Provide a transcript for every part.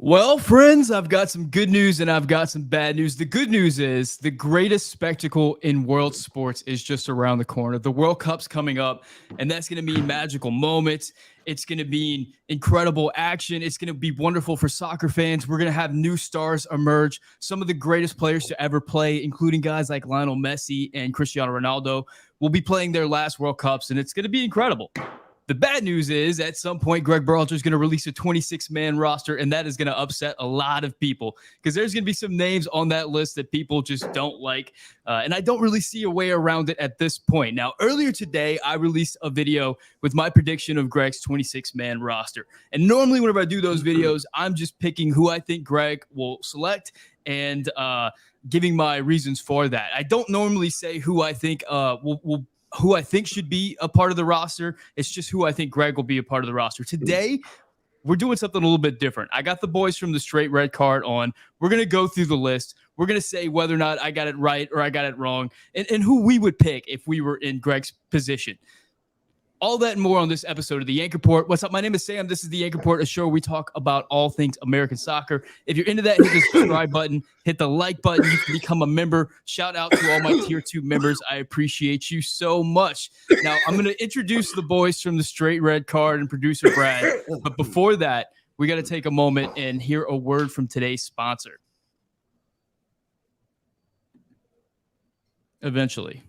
Well, friends, I've got some good news and I've got some bad news. The good news is the greatest spectacle in world sports is just around the corner. The World Cup's coming up, and that's going to mean magical moments. It's going to mean incredible action. It's going to be wonderful for soccer fans. We're going to have new stars emerge. Some of the greatest players to ever play, including guys like Lionel Messi and Cristiano Ronaldo, will be playing their last World Cups, and it's going to be incredible. The bad news is at some point, Gregg Berhalter is going to release a 26-man roster, and that is going to upset a lot of people because there's going to be some names on that list that people just don't like. And I don't really see a way around it at this point. Now, earlier today, I released a video with my prediction of Gregg's 26-man roster. And normally whenever I do those videos, I'm just picking who I think Gregg will select and giving my reasons for that. I don't normally say who I think who I think should be a part of the roster. It's just who I think Gregg will be a part of the roster. Today, we're doing something a little bit different. I got the boys from the Straight Red Card on. We're going to go through the list. We're going to say whether or not I got it right or I got it wrong and who we would pick if we were in Gregg's position. All that and more on this episode of The Yank Report. What's up? My name is Sam. This is The Yank Report, a show where we talk about all things American soccer. If you're into that, hit the subscribe button, hit the like button. You can become a member. Shout out to all my Tier 2 members. I appreciate you so much. Now, I'm going to introduce the boys from the Straight Red Card and producer Brad. But before that, we got to take a moment and hear a word from today's sponsor. Eventually.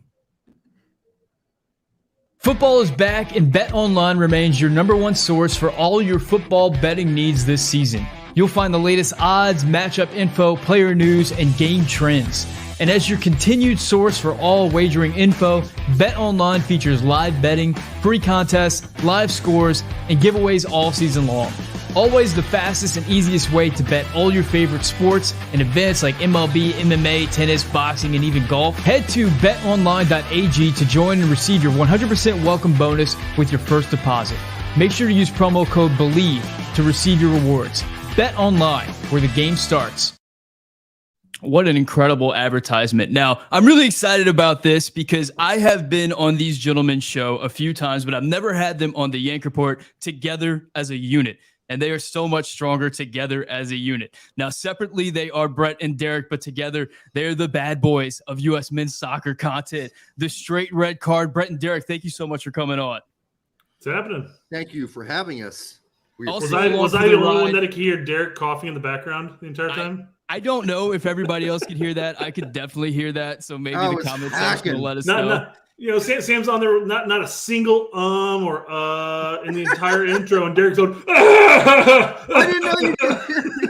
Football is back, and BetOnline remains your #1 source for all your football betting needs this season. You'll find the latest odds, matchup info, player news, and game trends. And as your continued source for all wagering info, BetOnline features live betting, free contests, live scores, and giveaways all season long. Always the fastest and easiest way to bet all your favorite sports and events like MLB, MMA, tennis, boxing, and even golf. Head to betonline.ag to join and receive your 100% welcome bonus with your first deposit. Make sure to use promo code BELIEVE to receive your rewards. Bet online, where the game starts. What an incredible advertisement. Now, I'm really excited about this because I have been on these gentlemen's show a few times, but I've never had them on the Yank Report together as a unit. And they are so much stronger together as a unit. Now, separately, they are Brett and Derek, but together, they're the bad boys of US men's soccer content. The Straight Red Card. Brett and Derek, thank you so much for coming on. What's happening? Thank you for having us. Was I the only one that could hear Derek coughing in the background the entire time? I don't know if everybody else could hear that. I could definitely hear that. So maybe the comment section will let us know. Sam's on there, not a single or in the entire intro, and Derek's going, I didn't know you could hear me.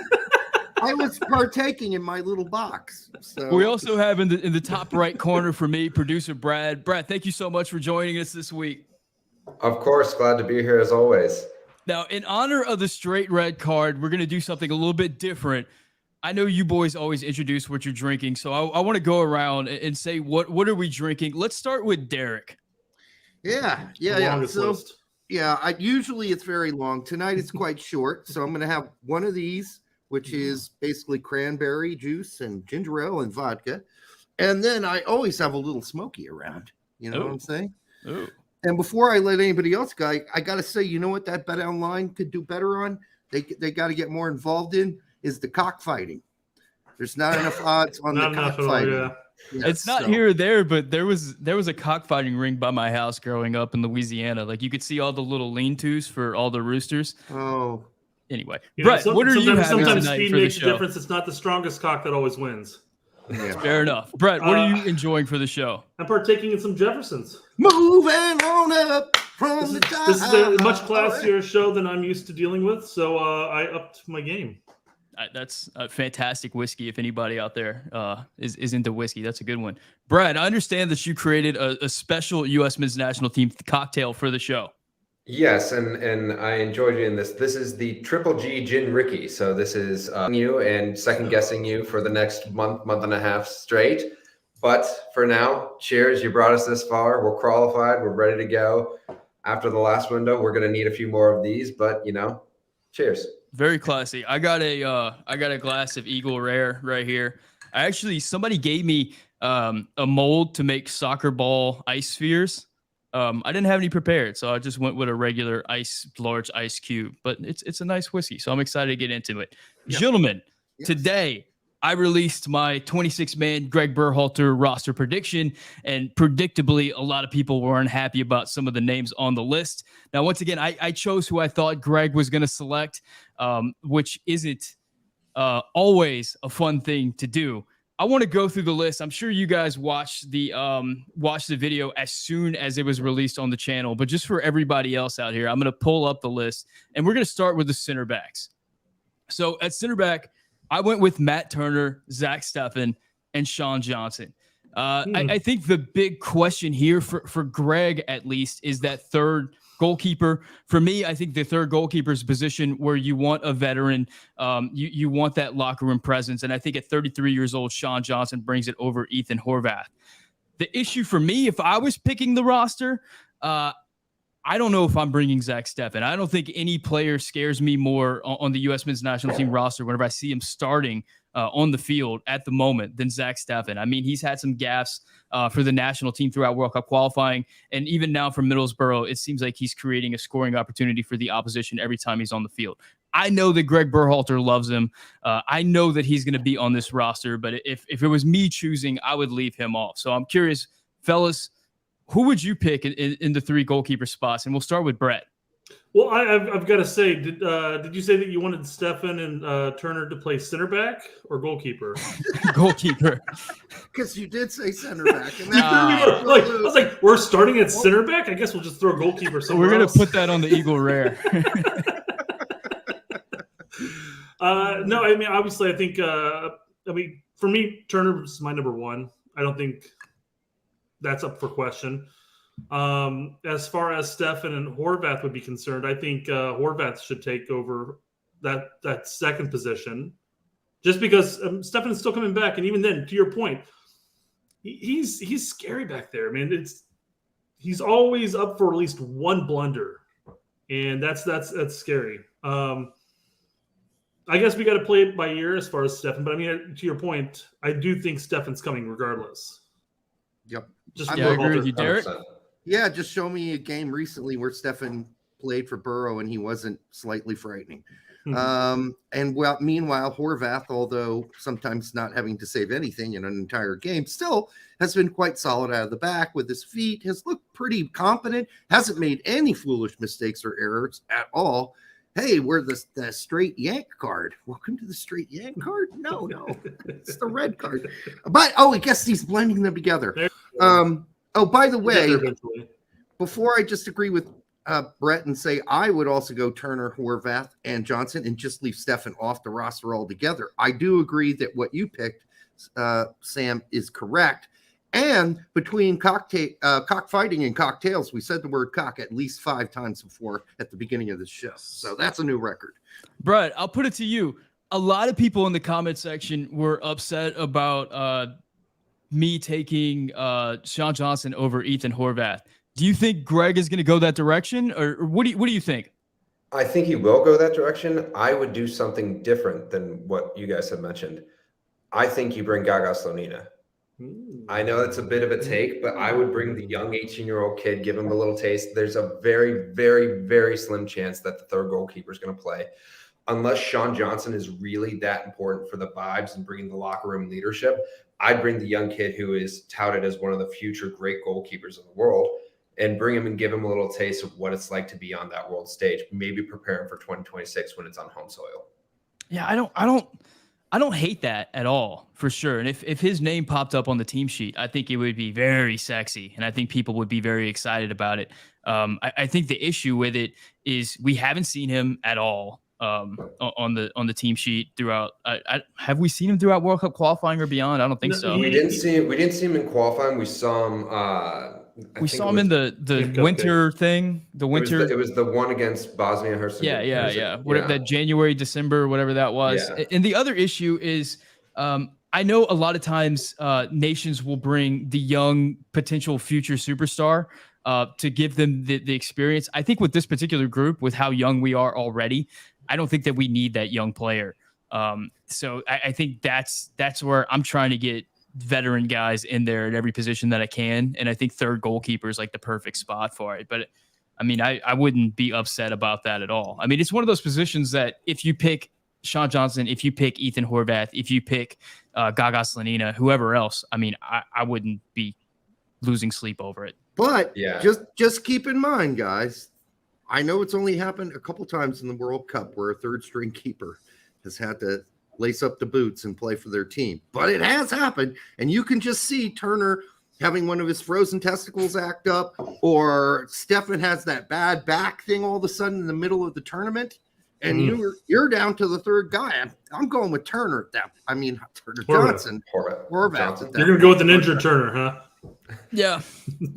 I was partaking in my little box. So. We also have in the top right corner for me, producer Brad. Brad, thank you so much for joining us this week. Of course, glad to be here as always. Now, in honor of the Straight Red Card, we're going to do something a little bit different. I know you boys always introduce what you're drinking, so I want to go around and say what are we drinking. Let's start with Derek. Yeah. So, usually it's very long. Tonight it's quite short, so I'm going to have one of these, which is basically cranberry juice and ginger ale and vodka, and then I always have a little smoky around. You know what I'm saying? Oh. And before I let anybody else go, I got to say, you know what that BetOnline could do better on? They got to get more involved in. Is the cockfighting. There's not enough odds on the cockfighting. Yeah. Yes, it's not here or there, but there was a cockfighting ring by my house growing up in Louisiana. Like you could see all the little lean-tos for all the roosters. Oh. Anyway, Brett, what are you having sometimes tonight speed for the makes a show? difference. It's not the strongest cock that always wins. Yeah. Fair enough. Brett, what are you enjoying for the show? I'm partaking in some Jeffersons. Moving on up from the top. This is a much classier show than I'm used to dealing with, so I upped my game. That's a fantastic whiskey. If anybody out there is into whiskey, that's a good one. Brad, I understand that you created a special U.S. men's national team cocktail for the show. Yes, and I enjoyed doing this. This is the Triple G Gin Ricky. So this is you and second guessing you for the next month and a half straight. But for now, cheers. You brought us this far. We're qualified. We're ready to go. After the last window, we're going to need a few more of these. But cheers. Very classy. I got a glass of Eagle Rare right here. Somebody gave me a mold to make soccer ball ice spheres. I didn't have any prepared, so I just went with a regular large ice cube. But it's a nice whiskey, so I'm excited to get into it. Yeah. Gentlemen, today I released my 26-man Gregg Berhalter roster prediction, and predictably, a lot of people were unhappy about some of the names on the list. Now, once again, I chose who I thought Gregg was going to select, which isn't always a fun thing to do. I want to go through the list. I'm sure you guys watched the video as soon as it was released on the channel, but just for everybody else out here, I'm going to pull up the list, and we're going to start with the center backs. So at center back, I went with Matt Turner, Zach Steffen, and Sean Johnson. I think the big question here for Gregg, at least, is that third goalkeeper. For me, I think the third goalkeeper is a position where you want a veteran. You want that locker room presence. And I think at 33 years old, Sean Johnson brings it over Ethan Horvath. The issue for me, if I was picking the roster, I don't know if I'm bringing Zach Steffen. I don't think any player scares me more on the U.S. men's national team roster whenever I see him starting on the field at the moment than Zach Steffen. I mean, he's had some gaffes for the national team throughout World Cup qualifying. And even now for Middlesbrough, it seems like he's creating a scoring opportunity for the opposition every time he's on the field. I know that Gregg Berhalter loves him. I know that he's going to be on this roster, but if it was me choosing, I would leave him off. So I'm curious, fellas, who would you pick in the three goalkeeper spots? And we'll start with Brett. Well, I've got to say, did you say that you wanted Steffen and Turner to play center back or goalkeeper? Goalkeeper. Because you did say center back. And I was like, we're starting at center back? I guess we'll just throw goalkeeper somewhere We're going to put that on the Eagle Rare. No, I mean, obviously, I think, for me, Turner is my number one. I don't think that's up for question. As far as Steffen and Horvath would be concerned, I think Horvath should take over that second position, just because Steffen is still coming back, and even then, to your point, he's scary back there. I mean, he's always up for at least one blunder, and that's scary. I guess we got to play it by ear as far as Steffen, but I mean, to your point, I do think Steffen's coming regardless. Yep. Just I agree with you, Derek. 100%. Yeah, just show me a game recently where Steffen played for Borough and he wasn't slightly frightening. Mm-hmm. Meanwhile, Horvath, although sometimes not having to save anything in an entire game, still has been quite solid out of the back with his feet, has looked pretty competent, hasn't made any foolish mistakes or errors at all. Hey, we're the straight yank card. Welcome to the straight yank card? No, it's the red card. But, I guess he's blending them together. By the way, before I just agree with Brett and say I would also go Turner, Horvath, and Johnson and just leave Steffen off the roster altogether, I do agree that what you picked, Sam, is correct. And between cockfighting and cocktails, we said the word cock at least 5 times before at the beginning of the show. So that's a new record. Brett, I'll put it to you. A lot of people in the comment section were upset about me taking Sean Johnson over Ethan Horvath. Do you think Gregg is going to go that direction, or what do you think? I think he will go that direction. I would do something different than what you guys have mentioned. I think you bring Gaga Slonina. I know that's a bit of a take, but I would bring the young 18-year-old kid, give him a little taste. There's a very, very, very slim chance that the third goalkeeper is going to play. Unless Sean Johnson is really that important for the vibes and bringing the locker room leadership, I'd bring the young kid who is touted as one of the future great goalkeepers in the world and bring him and give him a little taste of what it's like to be on that world stage. Maybe prepare him for 2026 when it's on home soil. Yeah, I don't hate that at all, for sure. And if his name popped up on the team sheet, I think it would be very sexy, and I think people would be very excited about it. I think the issue with it is we haven't seen him at all on the team sheet throughout. Have we seen him throughout World Cup qualifying or beyond? I don't think so. We didn't see him in qualifying. We saw him. We saw him in the winter thing. The winter. It was the one against Bosnia Herzegovina. Yeah. Whatever that January, December, whatever that was. Yeah. And the other issue is, I know a lot of times nations will bring the young potential future superstar to give them the experience. I think with this particular group, with how young we are already, I don't think that we need that young player. So I think that's where I'm trying to get veteran guys in there at every position that I can. And I think third goalkeeper is like the perfect spot for it. But I mean, I wouldn't be upset about that at all. I mean, it's one of those positions that if you pick Sean Johnson, if you pick Ethan Horvath, if you pick Gaga Slanina, whoever else, I mean, I wouldn't be losing sleep over it. But just keep in mind, guys, I know it's only happened a couple times in the World Cup where a third string keeper has had to lace up the boots and play for their team. But it has happened, and you can just see Turner having one of his frozen testicles act up, or Stefan has that bad back thing all of a sudden in the middle of the tournament, and you're down to the third guy. I'm going with Turner at that. I mean, Turner Johnson. Horvath. You're going to go with an injured Turner, huh? Yeah.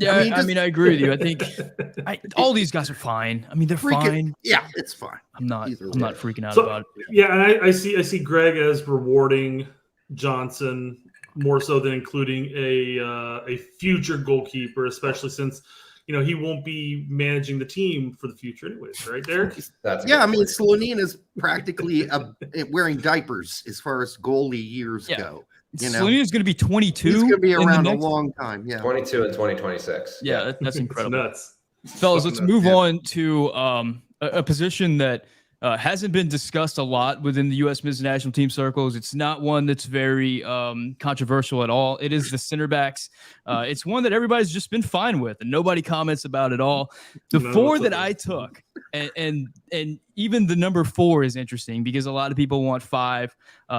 I mean, I agree with you. I think all these guys are fine. I mean, they're fine. Yeah, it's fine. I'm not freaking out about it. Yeah, and I see Gregg as rewarding Johnson more so than including a future goalkeeper, especially since he won't be managing the team for the future anyways, right, Derek? I mean, Slanina's practically wearing diapers as far as goalie years go. Slanina's going to be 22. He's going to be around a long time. Yeah, 22 in 2026. Yeah, that's incredible. Nuts. Fellas, let's move on to a position that hasn't been discussed a lot within the U.S. men's national team circles. It's not one that's very controversial at all. It is the center backs. It's one that everybody's just been fine with, and nobody comments about it all. The four that I took, and even the number 4 is interesting because a lot of people want 5.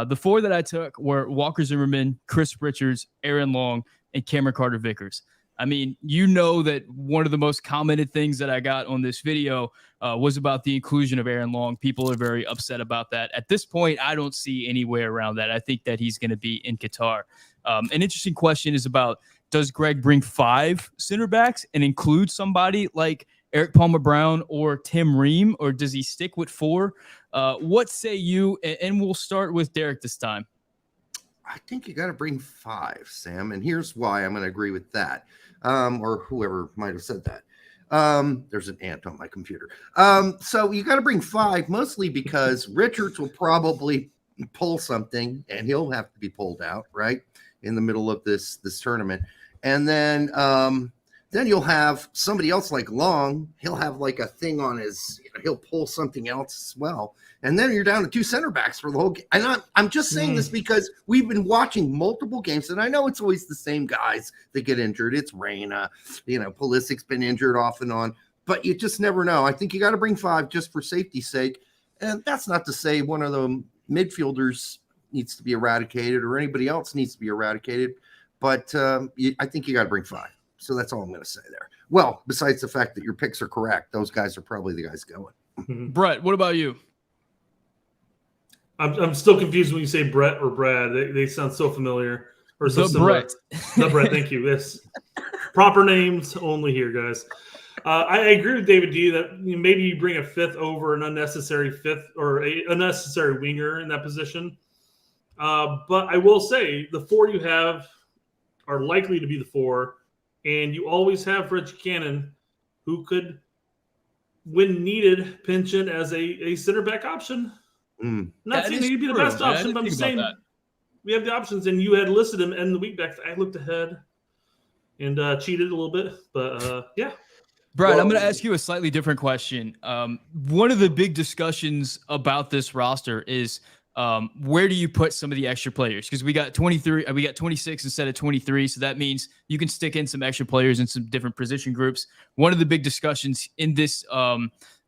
The 4 that I took were Walker Zimmerman, Chris Richards, Aaron Long, and Cameron Carter-Vickers. I mean, that one of the most commented things that I got on this video was about the inclusion of Aaron Long. People are very upset about that. At this point, I don't see any way around that. I think that he's going to be in Qatar. An interesting question is about, does Gregg bring 5 center backs and include somebody like Eric Palmer-Brown or Tim Ream, or does he stick with 4? What say you? And we'll start with Derek this time. I think you got to bring 5, Sam, and here's why I'm going to agree with that, or whoever might have said that. There's an ant on my computer. So you got to bring 5, mostly because Richards will probably pull something, and he'll have to be pulled out right in the middle of this tournament, and then you'll have somebody else like Long. He'll have like a thing on his. He'll pull something else as well. And then you're down to 2 center backs for the whole game. And I'm just saying this because we've been watching multiple games, and I know it's always the same guys that get injured. It's Reyna, Pulisic's been injured off and on, but you just never know. I think you got to bring 5 just for safety's sake. And that's not to say one of the midfielders needs to be eradicated or anybody else needs to be eradicated, but I think you got to bring 5. So that's all I'm going to say there. Well, besides the fact that your picks are correct, those guys are probably the guys going. Brett, what about you? I'm still confused when you say Brett or Brad. They sound so familiar. Or so Brett. The Brett. Thank you. Yes, proper names only here, guys. I agree with David D that maybe you bring a 5th over an unnecessary 5th or a unnecessary winger in that position. But I will say the 4 you have are likely to be the 4, and you always have Rich Cannon, who could, when needed, pinch in as a center back option. Not saying he'd be the best option, but I'm saying we have the options, and you had listed him in the week back. I looked ahead and cheated a little bit, but yeah. Brian, I'm going to ask you a slightly different question. One of the big discussions about this roster is where do you put some of the extra players? Because we got 26 instead of 23, so that means you can stick in some extra players in some different position groups. One of the big discussions in this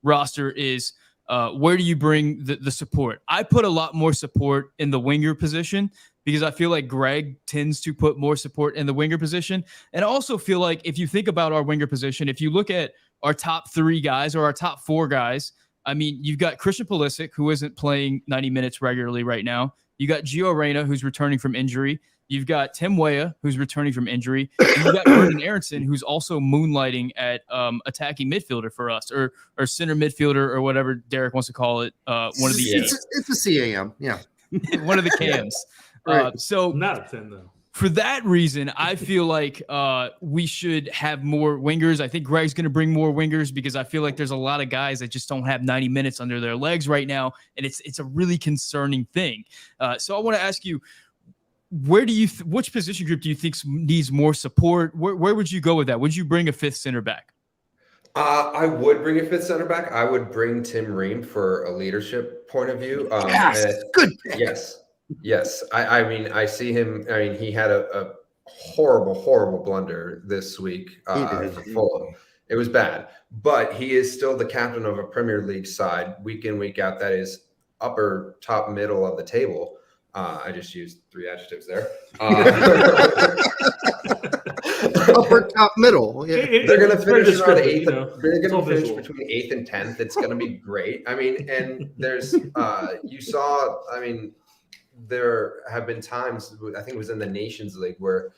roster is where do you bring the support? I put a lot more support in the winger position because I feel like Gregg tends to put more support in the winger position. And I also feel like if you think about our winger position, if you look at our top 3 guys or our top 4 guys, I mean, you've got Christian Pulisic, who isn't playing 90 minutes regularly right now. You got Gio Reyna, who's returning from injury. You've got Tim Weah, who's returning from injury. And you've got Brendan Aronson, who's also moonlighting at attacking midfielder for us, or center midfielder, or whatever Derek wants to call it. One of the it's a CAM, yeah. One of the cams. Right. So not a 10 though. For that reason, I feel like we should have more wingers. I think Gregg's going to bring more wingers because I feel like there's a lot of guys that just don't have 90 minutes under their legs right now, and it's a really concerning thing. So I want to ask you, where do you which position group do you think needs more support? Where would you go with that? Would you bring a fifth center back? I would bring a fifth center back. I would bring Tim Ream for a leadership point of view. Yes, good pick. Yes. I mean, I see him. I mean, he had a horrible blunder this week for Fulham. It was bad, but he is still the captain of a Premier League side week in, week out. That is upper, top, middle of the table. I just used 3 adjectives there. Upper, top, middle. They're going to finish around 8th. They're going to finish between 8th and 10th. It's going to be great. I mean, and there's you saw. I mean, there have been times. I think it was in the Nations League where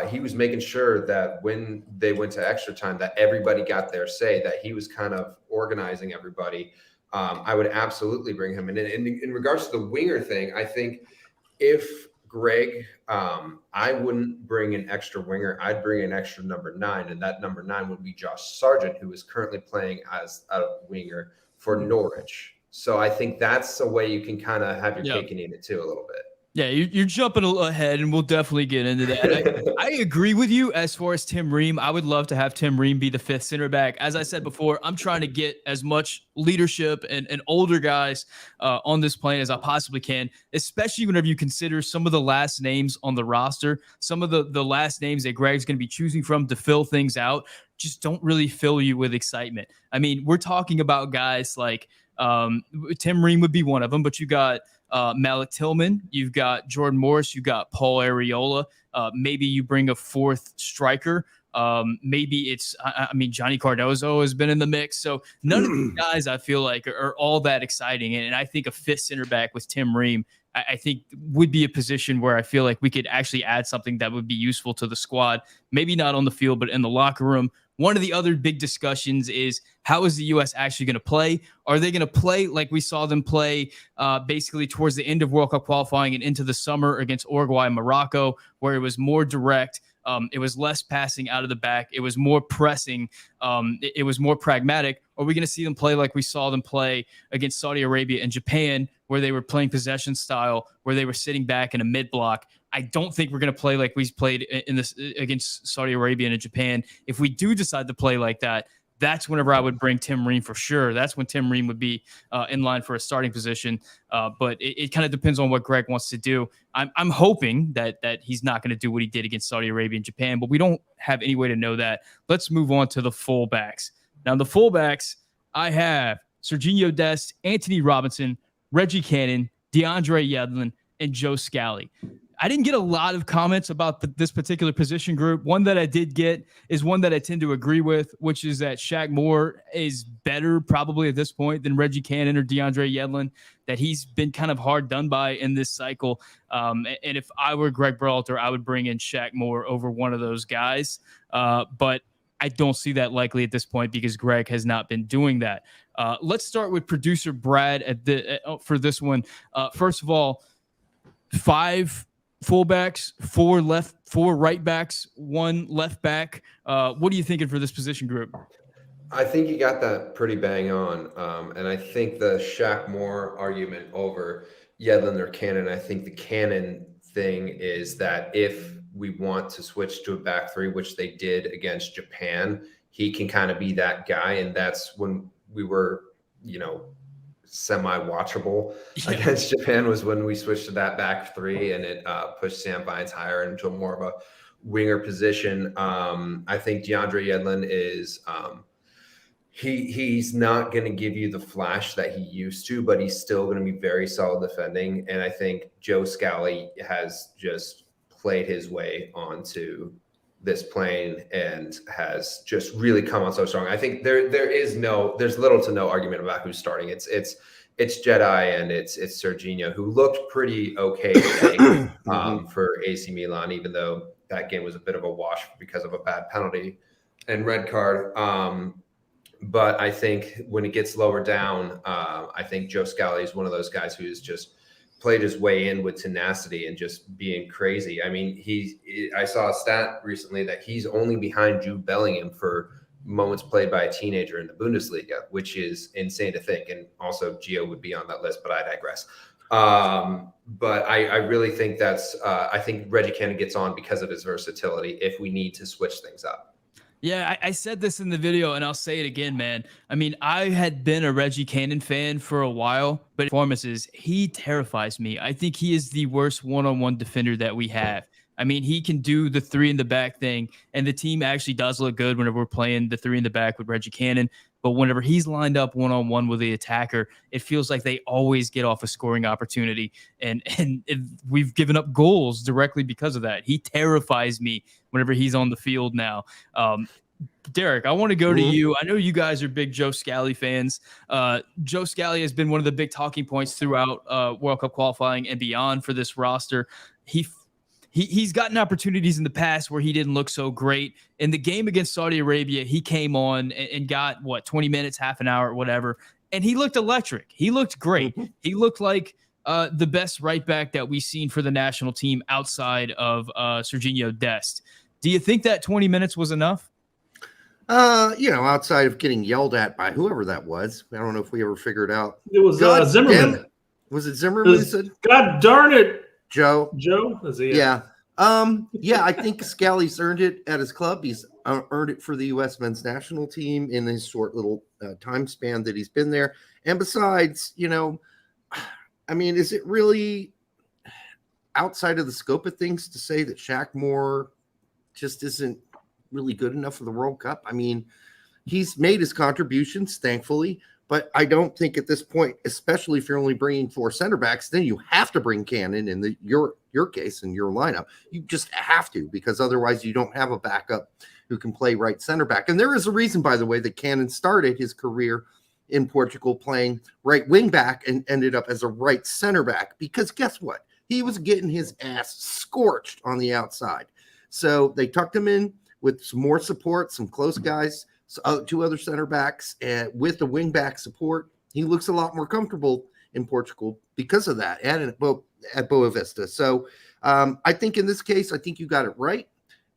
he was making sure that when they went to extra time, that everybody got their say. That he was kind of organizing everybody. I would absolutely bring him in. And in regards to the winger thing, I think if Gregg, I wouldn't bring an extra winger. I'd bring an extra number 9, and that number 9 would be Josh Sargent, who is currently playing as a winger for Norwich. So I think that's a way you can kind of have your cake and eat it too a little bit. Yeah, you're jumping ahead, and we'll definitely get into that. I agree with you as far as Tim Ream. I would love to have Tim Ream be the fifth center back. As I said before, I'm trying to get as much leadership and older guys on this plane as I possibly can, especially whenever you consider some of the last names on the roster, some of the last names that Gregg's going to be choosing from to fill things out just don't really fill you with excitement. I mean, we're talking about guys like Tim Ream would be one of them, but you got Malik Tillman, you've got Jordan Morris, you got Paul Areola. Maybe you bring a fourth striker. Maybe it's, I mean, Johnny Cardozo has been in the mix. So none of these guys I feel like are all that exciting. And I think a fifth center back with Tim Ream, I think would be a position where I feel like we could actually add something that would be useful to the squad. Maybe not on the field, but in the locker room. One of the other big discussions is how is the U.S. actually going to play? Are they going to play like we saw them play basically towards the end of World Cup qualifying and into the summer against Uruguay and Morocco, where it was more direct? It was less passing out of the back. It was more pressing. It was more pragmatic. Are we going to see them play like we saw them play against Saudi Arabia and Japan, where they were playing possession style, where they were sitting back in a mid block? I don't think we're going to play like we played in this against Saudi Arabia and Japan. If we do decide to play like that, that's whenever I would bring Tim Ream for sure. That's when Tim Ream would be in line for a starting position. But it kind of depends on what Gregg wants to do. I'm hoping that he's not going to do what he did against Saudi Arabia and Japan, but we don't have any way to know that. Let's move on to the fullbacks. Now, the fullbacks, I have Serginho Dest, Anthony Robinson, Reggie Cannon, DeAndre Yedlin, and Joe Scally. I didn't get a lot of comments about this particular position group. One that I did get is one that I tend to agree with, which is that Shaq Moore is better probably at this point than Reggie Cannon or DeAndre Yedlin, that he's been kind of hard done by in this cycle. And if I were Gregg Berhalter, I would bring in Shaq Moore over one of those guys. But I don't see that likely at this point because Gregg has not been doing that. Let's start with producer Brad for this one. First of all, 5 fullbacks, 4 right backs, 1 left back. What are you thinking for this position group? I think you got that pretty bang on. And I think the Shaq Moore argument over Yedlin or Cannon, I think the Cannon thing is that if we want to switch to a back 3, which they did against Japan, he can kind of be that guy. And that's when we were, semi-watchable against Japan, was when we switched to that back 3 and it pushed Sam Vines higher into more of a winger position. I think DeAndre Yedlin is he's not going to give you the flash that he used to, but he's still going to be very solid defending. And I think Joe Scally has just played his way onto this plane and has just really come on so strong. I think there's little to no argument about who's starting. It's Jedi and it's Serginho, who looked pretty okay today, for AC Milan, even though that game was a bit of a wash because of a bad penalty and red card. But I think when it gets lower down, I think Joe Scally is one of those guys who's just played his way in with tenacity and just being crazy. I mean, I saw a stat recently that he's only behind Jude Bellingham for moments played by a teenager in the Bundesliga, which is insane to think. And also Gio would be on that list, but I digress. But I really think that's I think Reggie Cannon gets on because of his versatility if we need to switch things up. Yeah, I said this in the video, and I'll say it again, man. I mean, I had been a Reggie Cannon fan for a while, but performances, he terrifies me. I think he is the worst one-on-one defender that we have. I mean, he can do the 3 in the back thing, and the team actually does look good whenever we're playing the 3 in the back with Reggie Cannon. But whenever he's lined up one-on-one with the attacker, it feels like they always get off a scoring opportunity. And we've given up goals directly because of that. He terrifies me whenever he's on the field now. Derek, I want to go to you. I know you guys are big Joe Scally fans. Joe Scally has been one of the big talking points throughout World Cup qualifying and beyond for this roster. He's gotten opportunities in the past where he didn't look so great. In the game against Saudi Arabia, he came on and got, 20 minutes, half an hour, whatever, and he looked electric. He looked great. He looked like the best right back that we've seen for the national team outside of Serginho Dest. Do you think that 20 minutes was enough? Outside of getting yelled at by whoever that was. I don't know if we ever figured out. It was Zimmerman. Was it Zimmerman who said? God darn it. Joe? Is it? Yeah. I think Scally's earned it at his club. He's earned it for the U.S. men's national team in his short little time span that he's been there. And besides, is it really outside of the scope of things to say that Shaq Moore just isn't really good enough for the World Cup? I mean, he's made his contributions, thankfully, but I don't think at this point, especially if you're only bringing 4 center backs, then you have to bring Cannon in your case in your lineup. You just have to, because otherwise you don't have a backup who can play right center back. And there is a reason, by the way, that Cannon started his career in Portugal playing right wing back and ended up as a right center back, because guess what? He was getting his ass scorched on the outside. So they tucked him in with some more support, some close guys, 2 other center backs, and with the wing back support, he looks a lot more comfortable in Portugal because of that, and at Boa Vista. So I think in this case, I think you got it right,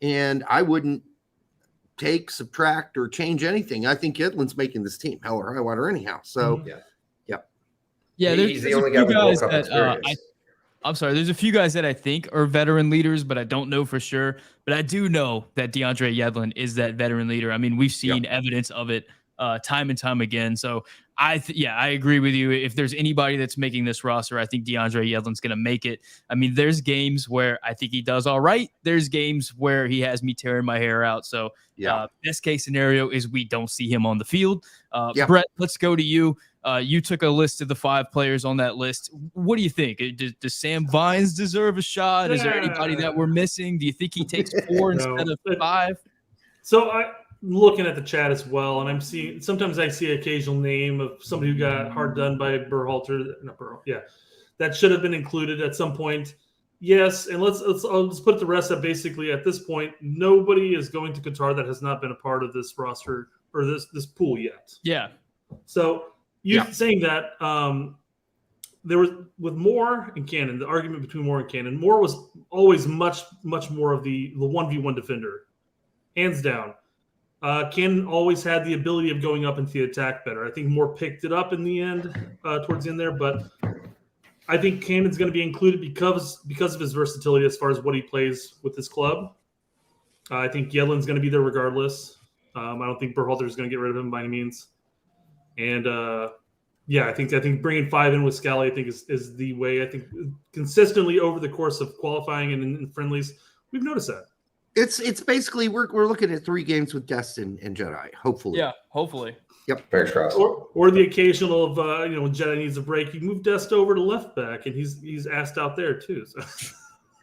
and I wouldn't take, subtract, or change anything. I think Yedlin's making this team hell or high water anyhow. So yeah. He's the only guy with World Cup experience. I'm sorry. There's a few guys that I think are veteran leaders, but I don't know for sure. But I do know that DeAndre Yedlin is that veteran leader. I mean, we've seen evidence of it time and time again. So I agree with you. If there's anybody that's making this roster, I think DeAndre Yedlin's going to make it. I mean, there's games where I think he does all right. There's games where he has me tearing my hair out. So best case scenario is we don't see him on the field. Brett, let's go to you. You took a list of the 5 players on that list. What do you think? Does Sam Vines deserve a shot? Is there anybody that we're missing? Do you think he takes 4 instead of 5? So I'm looking at the chat as well, and sometimes I see an occasional name of somebody who got hard done by Berhalter. That should have been included at some point. Yes, and let's put the rest up. Basically, at this point, nobody is going to Qatar that has not been a part of this roster or this pool yet. Yeah. So saying that, there was with Moore and Cannon, the argument between Moore and Cannon. Moore was always much more of the 1v1 defender, hands down. Cannon always had the ability of going up into the attack better. I think Moore picked it up in the end, towards the end there, but I think Cannon's going to be included because of his versatility as far as what he plays with his club. I think Yedlin's going to be there regardless. I don't think Berhalter is going to get rid of him by any means. And I think bringing 5 in with Scally, I think is the way. I think consistently over the course of qualifying and in friendlies, we've noticed that. It's basically we're looking at 3 games with Destin and Jedi, hopefully. Yeah, hopefully. Yep. Very crossed. Or the occasional of when Jedi needs a break, you move Dest over to left back, and he's asked out there too. So.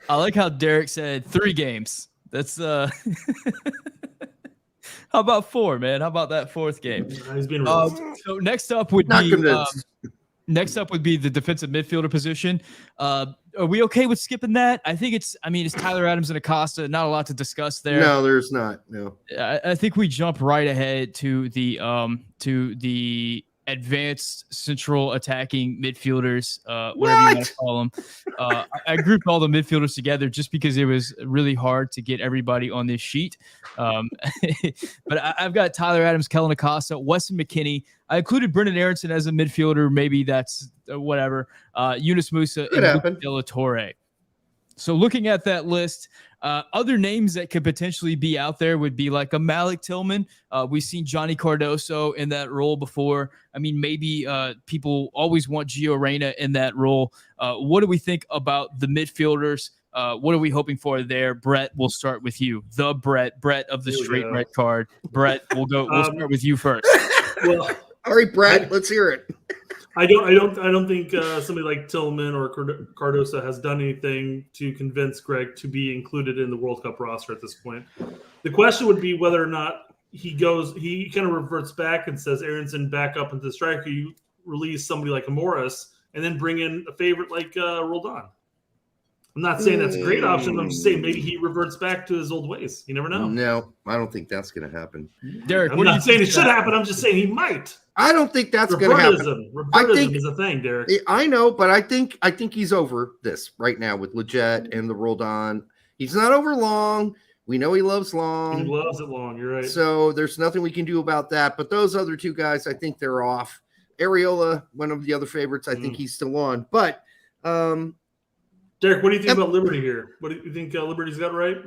I like how Derek said 3 games. That's How about 4, man? How about that 4th game? He's being real. So next up would be the defensive midfielder position. Are we okay with skipping that? I think it's Tyler Adams and Acosta. Not a lot to discuss there. No, there's not. No. I think we jump right ahead to the advanced central attacking midfielders, whatever you want to call them. I grouped all the midfielders together just because it was really hard to get everybody on this sheet. But I've got Tyler Adams, Kellen Acosta, Weston McKennie. I included Brendan Aronson as a midfielder. Maybe that's whatever. Yunus Musa and Luca De La Torre. So looking at that list, other names that could potentially be out there would be like a Malik Tillman. We've seen Johnny Cardoso in that role before. I mean, maybe people always want Gio Reyna in that role. What do we think about the midfielders? What are we hoping for there? Brett, we'll start with you. The Brett of the straight red card. Brett, we'll start with you first. Well, all right, Brett, let's hear it. I don't think somebody like Tillman or Cardoso has done anything to convince Gregg to be included in the World Cup roster at this point. The question would be whether or not he kind of reverts back and says Aronson back up into the striker. You release somebody like Morris and then bring in a favorite like Roldan. I'm not saying that's a great option. I'm just saying maybe he reverts back to his old ways. You never know. No, I don't think that's going to happen. Derek, I'm not saying it should happen. I'm just saying he might. I don't think that's going to happen. Revertism is a thing, Derek. I know, but I think he's over this right now with Leggett and the Roldan. He's not over long. We know he loves long. He loves it long. You're right. So there's nothing we can do about that. But those other two guys, I think they're off. Areola, one of the other favorites, I think he's still on. But Derek, what do you think about Liberty here? What do you think Liberty's got right?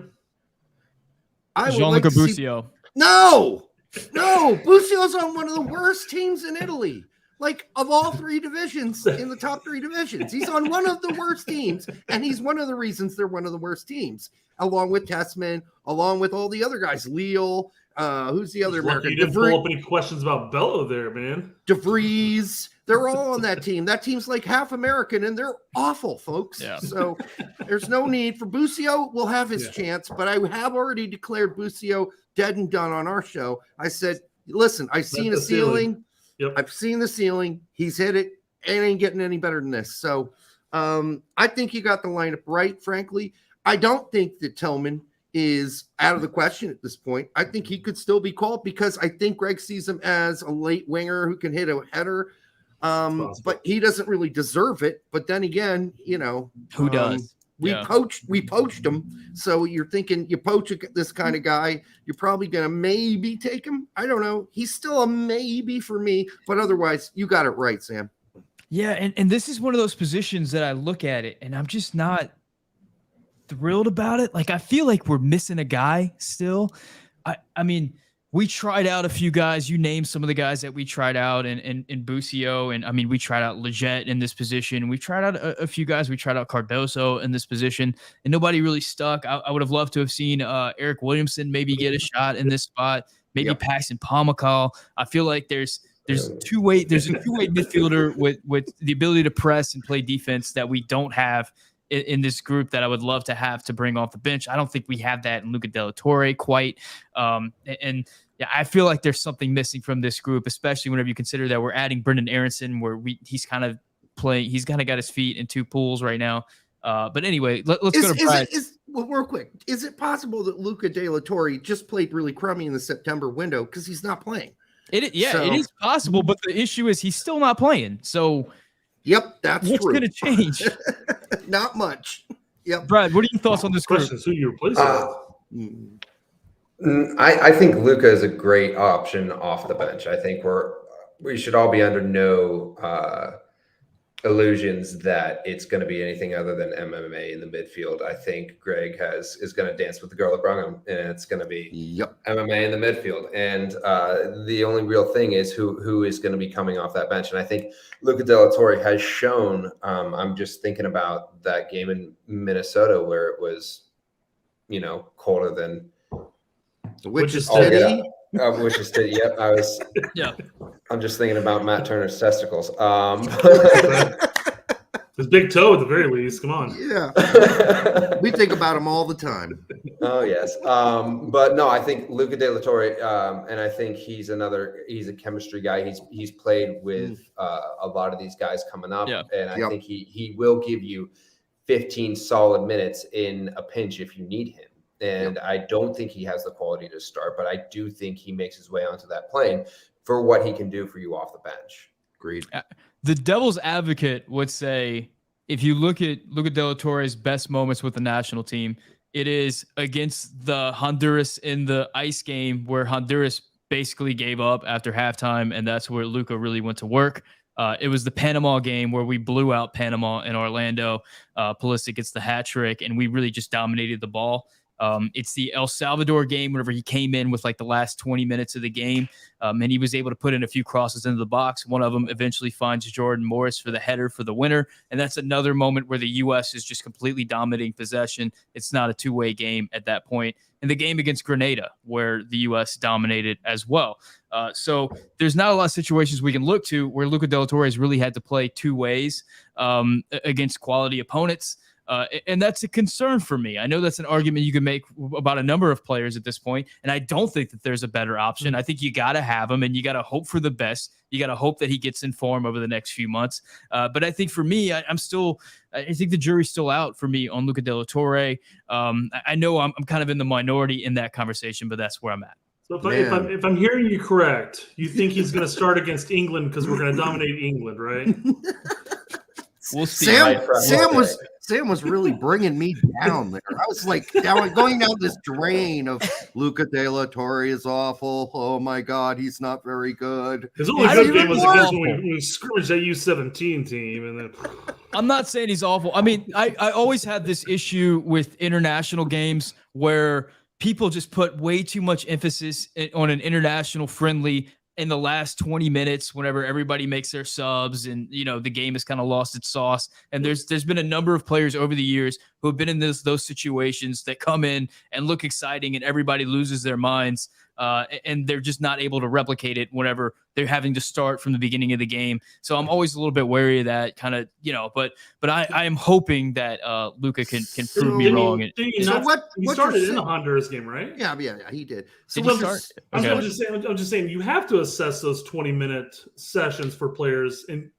Gianluca Busio. No, Busio's on one of the worst teams in Italy. Like, of all three divisions, in the top three divisions, he's on one of the worst teams, and he's one of the reasons they're one of the worst teams, along with Tessman, along with all the other guys. Lille, who's the other American? You didn't pull up any questions about Bello there, man. DeVries, they're all on that team. That team's like half American, and they're awful, folks. Yeah. So there's no need for Busio. Will have his chance, but I have already declared Busio dead and done on our show. I said, listen, I've seen a ceiling. Yep. I've seen the ceiling. He's hit it. It ain't getting any better than this. So I think you got the lineup right, frankly. I don't think that Tillman is out of the question at this point. I think he could still be called because I think Gregg sees him as a late winger who can hit a header. But he doesn't really deserve it. But then again, who does? We poached him. So you're thinking you poach this kind of guy, you're probably going to maybe take him. I don't know. He's still a maybe for me, but otherwise you got it right, Sam. Yeah. And this is one of those positions that I look at it and I'm just not thrilled about it. Like, I feel like we're missing a guy still. I mean, we tried out a few guys. You named some of the guys that we tried out in Busio. And I mean, we tried out Leggett in this position. We tried out a few guys. We tried out Cardoso in this position and nobody really stuck. I would have loved to have seen Eric Williamson maybe get a shot in this spot, maybe Paxton Pomykal. I feel like there's a two-way midfielder with the ability to press and play defense that we don't have in this group that I would love to have to bring off the bench. I don't think we have that in Luca De La Torre quite. Yeah, I feel like there's something missing from this group, especially whenever you consider that we're adding Brendan Aronson, where he's kind of playing. He's kind of got his feet in two pools right now. But anyway, let's go to Brad. Well, real quick, is it possible that Luca De La Torre just played really crummy in the September window because he's not playing? It is possible, but the issue is he's still not playing. So, yep, that's what's going to change? Not much. Yep, Brad, what are your thoughts on this group? Who you replacing? I think Luca is a great option off the bench. I think we should all be under no illusions that it's going to be anything other than MMA in the midfield. I think Gregg is going to dance with the girl that brung him, and it's going to be MMA in the midfield. And the only real thing is who is going to be coming off that bench. And I think Luca De La Torre has shown. I'm just thinking about that game in Minnesota where it was, colder than Witch's Titty. Witch's Titty. Yep, I'm just thinking about Matt Turner's testicles. His big toe, at the very least. Come on. Yeah, we think about him all the time. Oh yes, but no, I think Luca De La Torre, and I think he's a chemistry guy. He's played with a lot of these guys coming up, and I think he will give you 15 solid minutes in a pinch if you need him. And I don't think he has the quality to start, but I do think he makes his way onto that plane for what he can do for you off the bench. Agreed. The devil's advocate would say, if you look at De La Torre's best moments with the national team, it is against the Honduras in the ice game where Honduras basically gave up after halftime, and that's where Luka really went to work. It was the Panama game where we blew out Panama in Orlando. Pulisic gets the hat trick, and we really just dominated the ball. It's the El Salvador game whenever he came in with like the last 20 minutes of the game, and he was able to put in a few crosses into the box. One of them eventually finds Jordan Morris for the header for the winner, and that's another moment where the U.S. is just completely dominating possession. It's not a two-way game at that point. And the game against Grenada, where the U.S. dominated as well. So there's not a lot of situations we can look to where Luka De La Torre has really had to play two ways against quality opponents. And that's a concern for me. I know that's an argument you can make about a number of players at this point, and I don't think that there's a better option. I think you got to have him, and you got to hope for the best. You got to hope that he gets in form over the next few months. But I think for me, I think the jury's still out for me on Luka De La Torre. I know I'm kind of in the minority in that conversation, but that's where I'm at. So if I'm hearing you correct, you think he's going to start against England because we're going to dominate England, right? We'll see. Sam was really bringing me down there. I was like going down this drain of Luka De La Torre is awful. Oh my God, he's not very good. His only good game was against when we scrimmaged that U17 team, and then I'm not saying he's awful. I mean, I always had this issue with international games where people just put way too much emphasis on an international friendly in the last 20 minutes whenever everybody makes their subs and, the game has kind of lost its sauce. And there's been a number of players over the years who have been in those situations that come in and look exciting and everybody loses their minds. And they're just not able to replicate it whenever they're having to start from the beginning of the game. So I'm always a little bit wary of that kind of, but I am hoping that Luka can prove me wrong. He started in the Honduras game, right? Yeah, he did. So I'm just saying you have to assess those 20-minute sessions for players and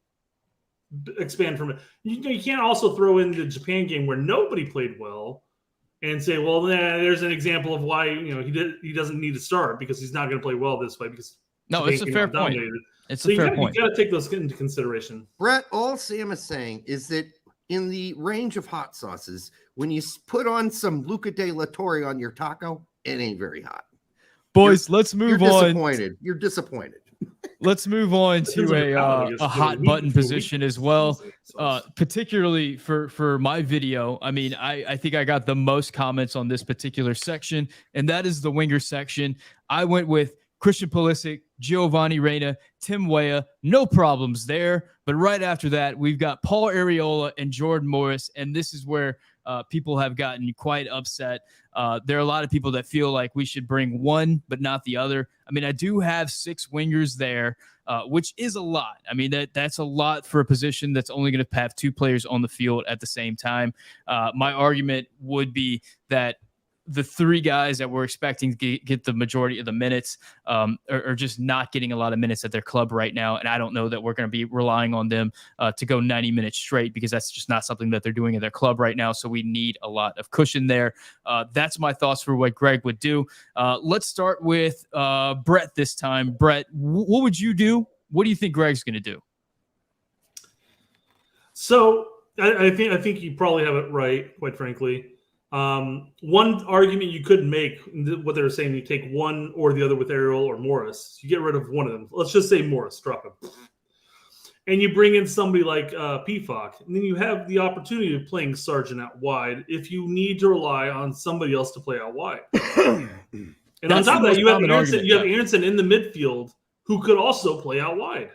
expand from it. You can't also throw in the Japan game where nobody played well and say, well, there's an example of why he doesn't need to start because he's not going to play well this way because it's a fair point. It's a fair point. You got to take those into consideration. Brett, all Sam is saying is that in the range of hot sauces, when you put on some Luka De La Torre on your taco, it ain't very hot. Boys, let's move on. You're disappointed. Let's move on to a hot button position as well, particularly for my video. I mean, I think I got the most comments on this particular section, and that is the winger section. I went with Christian Pulisic, Giovanni Reyna, Tim Weah, no problems there. But right after that, we've got Paul Areola and Jordan Morris, and this is where people have gotten quite upset. There are a lot of people that feel like we should bring one, but not the other. I mean, I do have 6 wingers there, which is a lot. I mean, that's a lot for a position that's only going to have 2 players on the field at the same time. My argument would be that the 3 guys that we're expecting to get the majority of the minutes are just not getting a lot of minutes at their club right now. And I don't know that we're going to be relying on them to go 90 minutes straight because that's just not something that they're doing at their club right now. So we need a lot of cushion there. That's my thoughts for what Gregg would do. Let's start with Brett this time. Brett, what would you do? What do you think Gregg's going to do? So I think you probably have it right, quite frankly. One argument you could make, what they were saying, you take one or the other with Ariel or Morris. You get rid of one of them. Let's just say Morris, drop him. And you bring in somebody like PFOC. And then you have the opportunity of playing Sargent out wide if you need to rely on somebody else to play out wide. And on top of that, you have Aronson in the midfield who could also play out wide.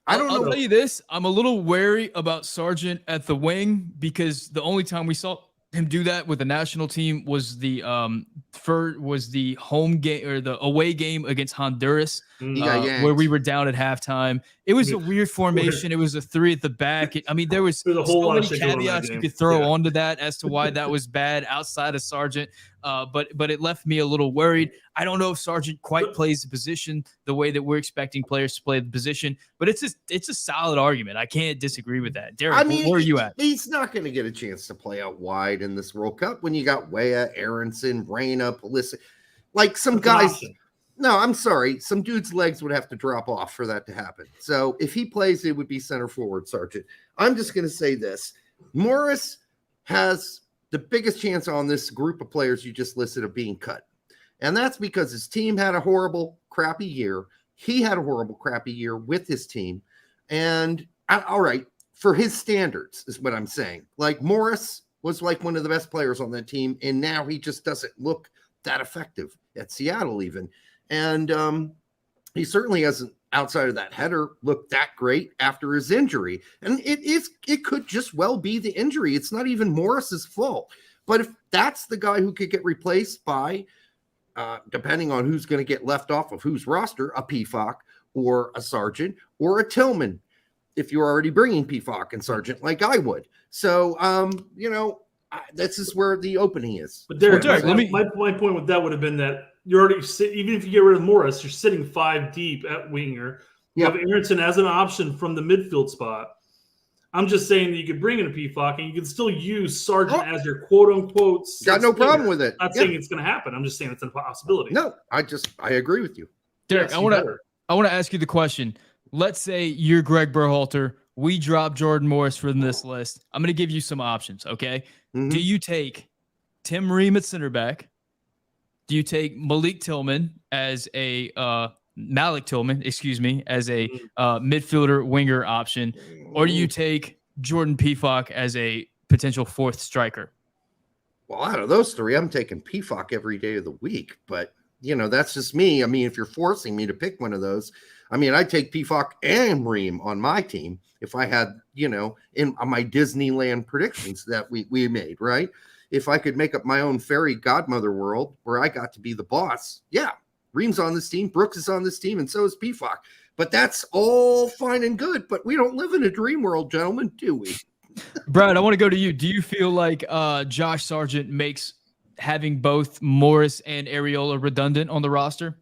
I'll tell you this. I'm a little wary about Sargent at the wing because the only time we saw him do that with the national team was the home game or the away game against Honduras, where we were down at halftime. It was a weird formation. It was a 3 at the back. There was so many caveats you could throw onto that as to why that was bad outside of Sargent. But it left me a little worried. I don't know if Sargent quite plays the position the way that we're expecting players to play the position, but it's a solid argument. I can't disagree with that. Derek, where are you at? He's not going to get a chance to play out wide in this World Cup when you got Weah, Aronson, Reyna, Pulisic, like some guys. No, I'm sorry. Some dude's legs would have to drop off for that to happen. So if he plays, it would be center forward, Sargent. I'm just going to say this. Morris has the biggest chance on this group of players you just listed of being cut. And that's because his team had a horrible, crappy year. He had a horrible, crappy year with his team. And all right, for his standards is what I'm saying. Like Morris was like one of the best players on that team. And now he just doesn't look that effective at Seattle even. And he certainly hasn't, outside of that header, looked that great after his injury. And it could just well be the injury. It's not even Morris's fault. But if that's the guy who could get replaced by, depending on who's going to get left off of whose roster, a Pefok or a Sargent or a Tillman, if you're already bringing Pefok and Sargent like I would. So, this is where the opening is. But Derek, my point with that would have been that you're already even if you get rid of Morris, you're sitting 5 deep at winger. You have Aronson as an option from the midfield spot. I'm just saying that you could bring in a Pefok and you can still use Sargent as your quote unquote. Got no problem with it. I'm not saying it's going to happen. I'm just saying it's a possibility. No, I agree with you, Derek. I want to ask you the question. Let's say you're Gregg Berhalter. We drop Jordan Morris from this list. I'm going to give you some options. Okay. Mm-hmm. Do you take Tim Ream at center back? Do you take Malik Tillman as a Malik Tillman, as a midfielder winger option, or do you take Jordan Pefok as a potential fourth striker? Well, out of those three, I'm taking Pefok every day of the week, but that's just me. I mean, if you're forcing me to pick one of those, I'd take Pefok and Ream on my team if I had, in my Disneyland predictions that we made, right? If I could make up my own fairy godmother world where I got to be the boss, yeah, Ream's on this team, Brooks is on this team, and so is Pefok. But that's all fine and good, but we don't live in a dream world, gentlemen, do we? Brad, I want to go to you. Do you feel like Josh Sargent makes having both Morris and Areola redundant on the roster?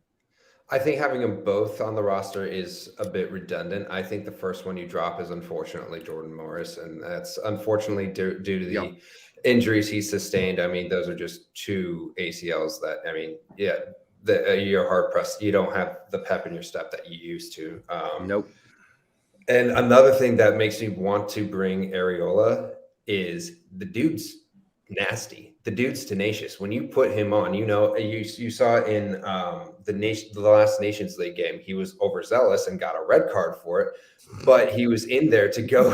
I think having them both on the roster is a bit redundant. I think the first one you drop is unfortunately Jordan Morris, and that's unfortunately due to the injuries he sustained. Those are just 2 ACLs that, you're hard pressed. You don't have the pep in your step that you used to. Nope. And another thing that makes me want to bring Areola is the dude's nasty. The dude's tenacious. When you put him on, you saw in the last Nations League game, he was overzealous and got a red card for it, but he was in there to go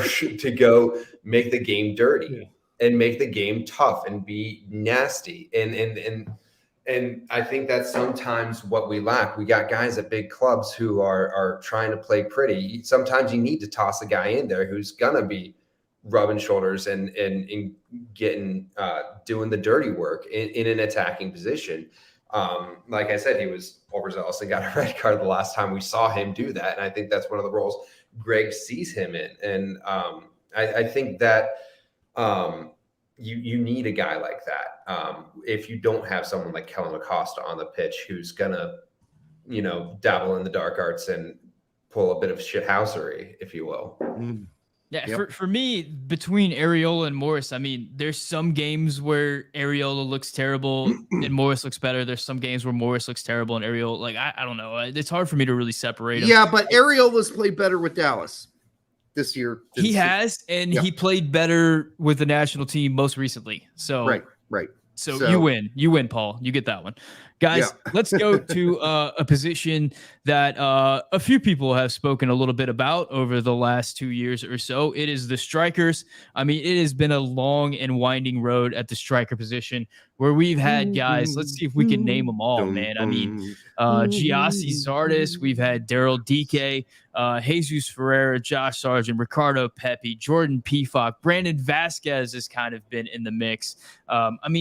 make the game dirty and make the game tough and be nasty. And I think that's sometimes what we lack. We got guys at big clubs who are trying to play pretty. Sometimes you need to toss a guy in there who's gonna be rubbing shoulders and getting doing the dirty work in an attacking position. Like I said, he was overzealous and got a red card the last time we saw him do that. And I think that's one of the roles Gregg sees him in. And I think that you need a guy like that. If you don't have someone like Kellen Acosta on the pitch who's gonna, dabble in the dark arts and pull a bit of shithousery, if you will. Mm. Yeah, for me, between Areola and Morris, there's some games where Areola looks terrible and Morris looks better. There's some games where Morris looks terrible and Areola, I don't know. It's hard for me to really separate them. Yeah, but Areola's played better with Dallas this year. He has, and he played better with the national team most recently. So right. So you win, Paul. You get that one. Guys, let's go to a position that a few people have spoken a little bit about over the last 2 years or so. It is the strikers. It has been a long and winding road at the striker position where we've had guys. Let's see if we can name them all, man. Giassi Zardes. We've had Daryl Dike, Jesus Ferreira, Josh Sargent, Ricardo Pepi, Jordan Pefok, Brandon Vasquez has kind of been in the mix.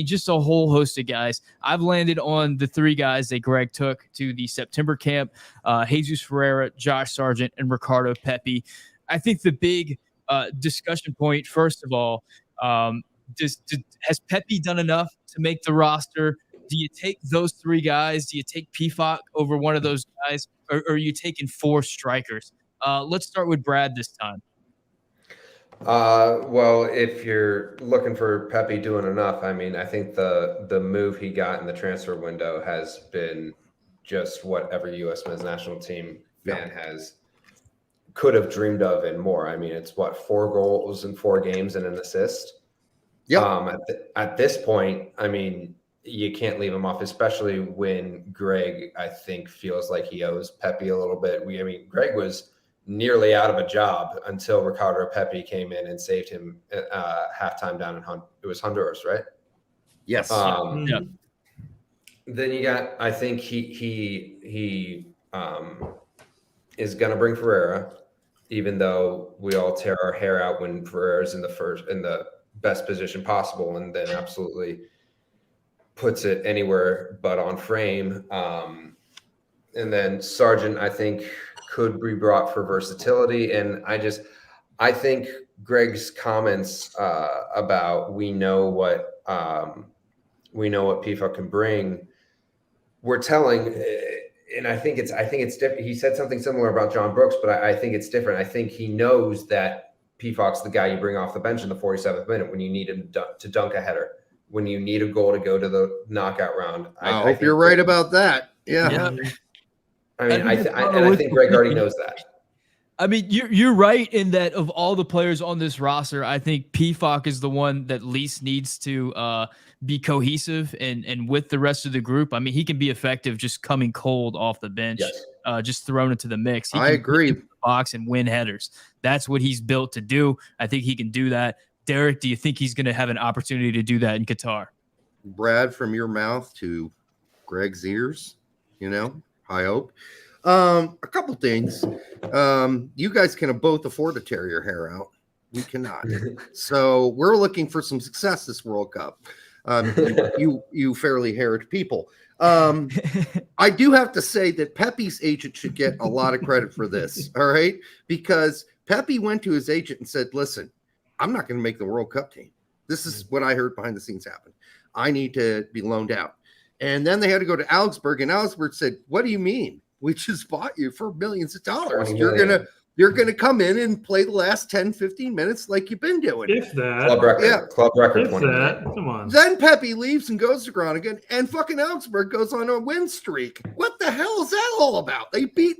Just a whole host of guys. I've landed on the 3 guys that Gregg took to the September camp, Jesus Ferreira, Josh Sargent, and Ricardo Pepi. I think the big discussion point, first of all, has Pepi done enough to make the roster? Do you take those 3 guys? Do you take Pefok over one of those guys? Or are you taking 4 strikers? Let's start with Brad this time. Well, if you're looking for Pepi doing enough, I think the move he got in the transfer window has been just what every U.S. men's national team fan could have dreamed of and more. I mean, it's 4 goals in 4 games and an assist. Yeah. At this point, I mean, you can't leave him off, especially when Gregg, I think, feels like he owes Pepe a little bit. Gregg was nearly out of a job until Ricardo Pepe came in and saved him halftime down in it was Honduras, right? Yes. Yeah. Then you got, I think he is going to bring Ferreira, even though we all tear our hair out when Ferreira's in the best position possible, and then absolutely puts it anywhere but on frame. And then Sargent, I think, could be brought for versatility. And I think Gregg's comments about we know what PFA can bring, we're telling. And I think it's different. He said something similar about John Brooks, but I think it's different. I think he knows that PFOC's the guy you bring off the bench in the 47th minute when you need him to dunk a header, when you need a goal to go to the knockout round. I hope you're right about that. Yeah. I think Gregg already knows that. I mean, you're right in that of all the players on this roster, I think PFOC is the one that least needs to be cohesive and with the rest of the group. I mean, he can be effective just coming cold off the bench, just thrown into the mix. I agree. Box and win headers. That's what he's built to do. I think he can do that. Derek, do you think he's going to have an opportunity to do that in Qatar? Brad, from your mouth to Gregg's ears, I hope. A couple things. You guys can both afford to tear your hair out. We cannot. So we're looking for some success this World Cup. You fairly haired people. I do have to say that Pepe's agent should get a lot of credit for this. All right. Because Pepe went to his agent and said, listen, I'm not going to make the World Cup team. This is what I heard behind the scenes happen. I need to be loaned out. And then they had to go to Augsburg, and Augsburg said, what do you mean? We just bought you for millions of dollars. You're gonna come in and play the last 10, 15 minutes like you've been doing. If that. Club record. If that. Come on. Then Pepe leaves and goes to Groningen, and fucking Augsburg goes on a win streak. What the hell is that all about? They beat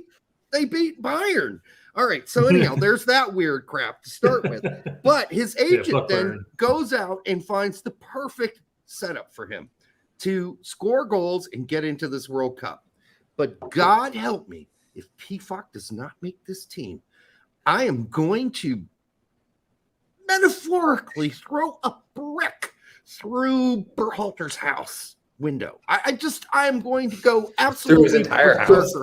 Bayern. All right, so anyhow, there's that weird crap to start with. But his agent then goes out and finds the perfect setup for him to score goals and get into this World Cup. But God help me, if PFOC does not make this team, I am going to metaphorically throw a brick through Berhalter's house window. I am going to go absolutely through his entire house.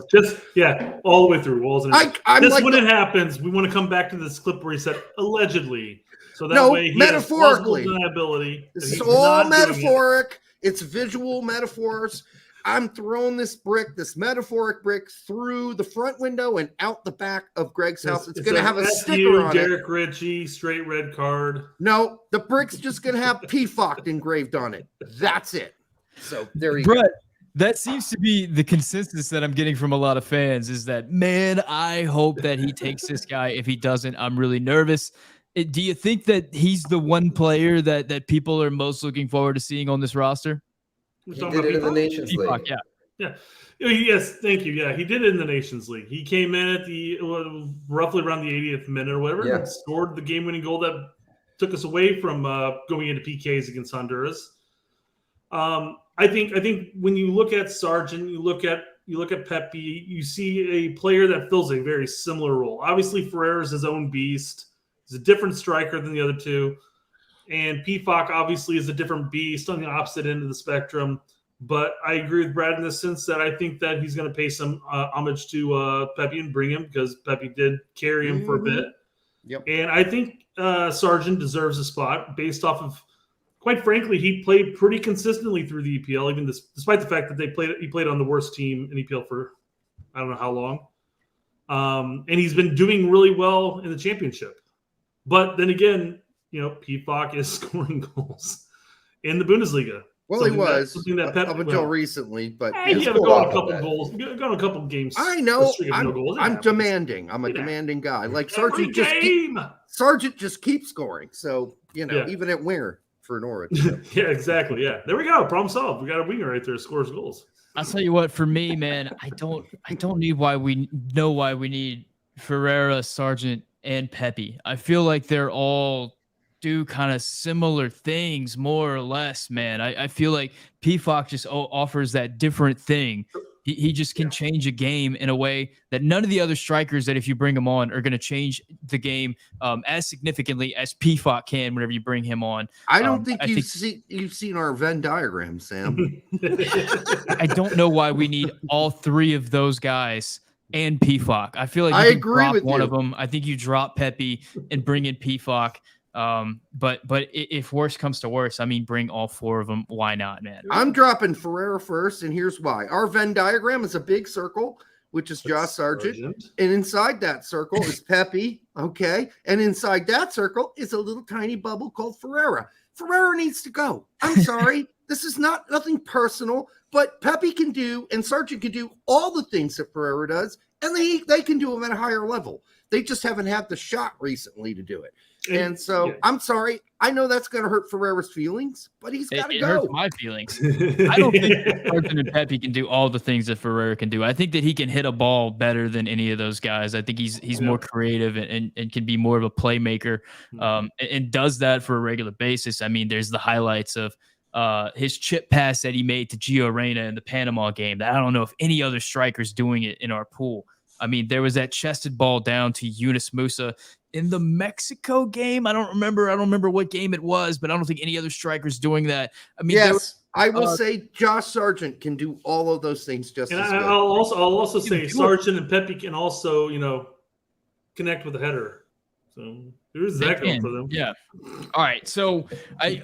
All the way through walls. And when it happens, we want to come back to this clip where he said allegedly. So that way he metaphorically. has deniability. It's all metaphoric. It's visual metaphors. I'm throwing this metaphoric brick through the front window and out the back of Gregg's house. It's going to have a sticker on Derek it. Ritchie, straight red card. No, the brick's just going to have PFOC engraved on it. That's it. So there you go. Brett, that seems to be the consensus that I'm getting from a lot of fans is that, man, I hope that he takes this guy. If he doesn't, I'm really nervous. Do you think that he's the one player that people are most looking forward to seeing on this roster? He did it in the Nations League. Yeah. Yes, thank you. Yeah, he did it in the Nations League. He came in at roughly around the 80th minute or whatever, and scored the game-winning goal that took us away from going into PKs against Honduras. I think when you look at Sargent, you look at Pepe, you see a player that fills a very similar role. Obviously, Ferreira's his own beast. He's a different striker than the other two. And PFOC obviously is a different beast on the opposite end of the spectrum. But I agree with Brad in the sense that I think that he's going to pay some homage to Pepe and bring him because Pepe did carry him for a bit. Yep. And I think Sargent deserves a spot based off of, quite frankly, he played pretty consistently through the EPL, even despite the fact that he played on the worst team in EPL for I don't know how long. And he's been doing really well in the championship. But then again, PFOC is scoring goals in the Bundesliga. Well, he was up until recently, but he's got a couple goals. Got a couple games. I know. I'm demanding. I'm a demanding guy. Like Sargent just keeps scoring. So even at winger for Norwich. Yeah, exactly. Yeah, there we go. Problem solved. We got a winger right there who scores goals. I'll tell you what, for me, man, I don't need why we need Ferreira, Sargent, and Pepe. I feel like they're all do kind of similar things, more or less, man. I feel like Pefok just offers that different thing. He just can change a game in a way that none of the other strikers that if you bring him on are going to change the game as significantly as Pefok can whenever you bring him on. I don't think you've seen our Venn diagram, Sam. I don't know why we need all three of those guys and Pefok. I feel like I agree with one you. of them. I think you drop Pepe and bring in Pefok. But if worse comes to worse, I mean, bring all four of them. Why not, man? I'm dropping Ferreira first, and here's why. Our Venn diagram is a big circle, which is Josh Sargent, and inside that circle is Pepe, okay? And inside that circle is a little tiny bubble called Ferreira. Ferreira needs to go. I'm sorry. This is nothing personal, but Pepe can do, and Sargent can do all the things that Ferreira does, and they can do them at a higher level. They just haven't had the shot recently to do it. And so I'm sorry. I know that's going to hurt Ferreira's feelings, but he's got to go. It hurts my feelings. I don't think Sargent and Pepe can do all the things that Ferreira can do. I think that he can hit a ball better than any of those guys. I think he's more creative and can be more of a playmaker and does that for a regular basis. I mean, there's the highlights of his chip pass that he made to Gio Reyna in the Panama game. That I don't know if any other striker's doing it in our pool. I mean, there was that chested ball down to Yunus Musa in the Mexico game. I don't remember what game it was, but I don't think any other striker's doing that. I mean, I will say Josh Sargent can do all of those things just as good. I'll also say Sargent and Pepe can also, connect with the header. So there's that going for them. Yeah. All right. So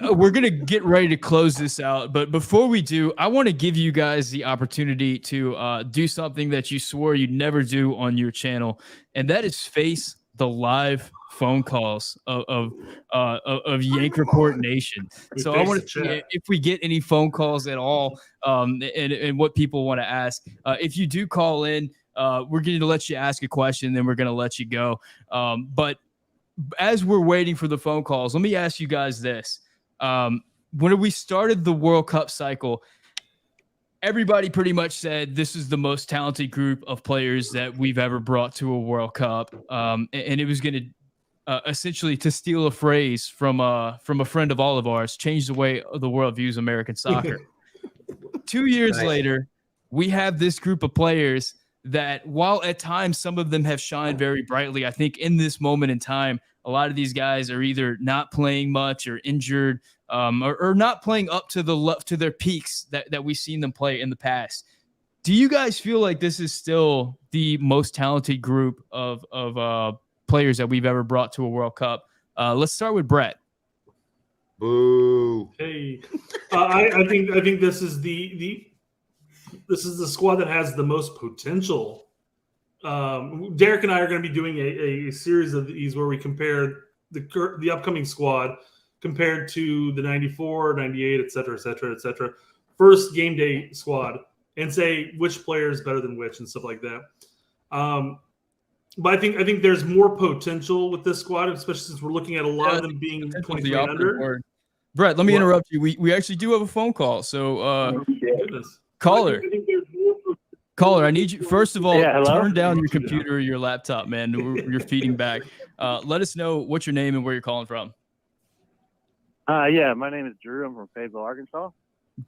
we're going to get ready to close this out. But before we do, I want to give you guys the opportunity to do something that you swore you'd never do on your channel. And that is face the live phone calls of Yank Report Nation. So I want to see if we get any phone calls at all and what people want to ask. If you do call in, we're going to let you ask a question, then we're going to let you go. But as we're waiting for the phone calls, let me ask you guys this. When we started the World Cup cycle, everybody pretty much said this is the most talented group of players that we've ever brought to a World Cup. And it was going to essentially, to steal a phrase from a friend of all of ours, change the way the world views American soccer. 2 years later, we have this group of players that while at times some of them have shined very brightly, I think in this moment in time, a lot of these guys are either not playing much or injured or not playing up to their peaks that we've seen them play in the past. Do you guys feel like this is still the most talented group of players that we've ever brought to a World Cup? Let's start with Brett. Boo. Hey, I think this is the squad that has the most potential. Derek and I are going to be doing a series of these where we compare the upcoming squad compared to the 94, 98, et cetera, first game day squad and say which player is better than which and stuff like that. But I think there's more potential with this squad, especially since we're looking at a lot of them being 23 and under. Brett, let me interrupt you. We actually do have a phone call. So caller, I need you, first of all, turn down your computer or your laptop, man. You're feeding back. Let us know what's your name and where you're calling from. Yeah, my name is Drew. I'm from Fayetteville, Arkansas.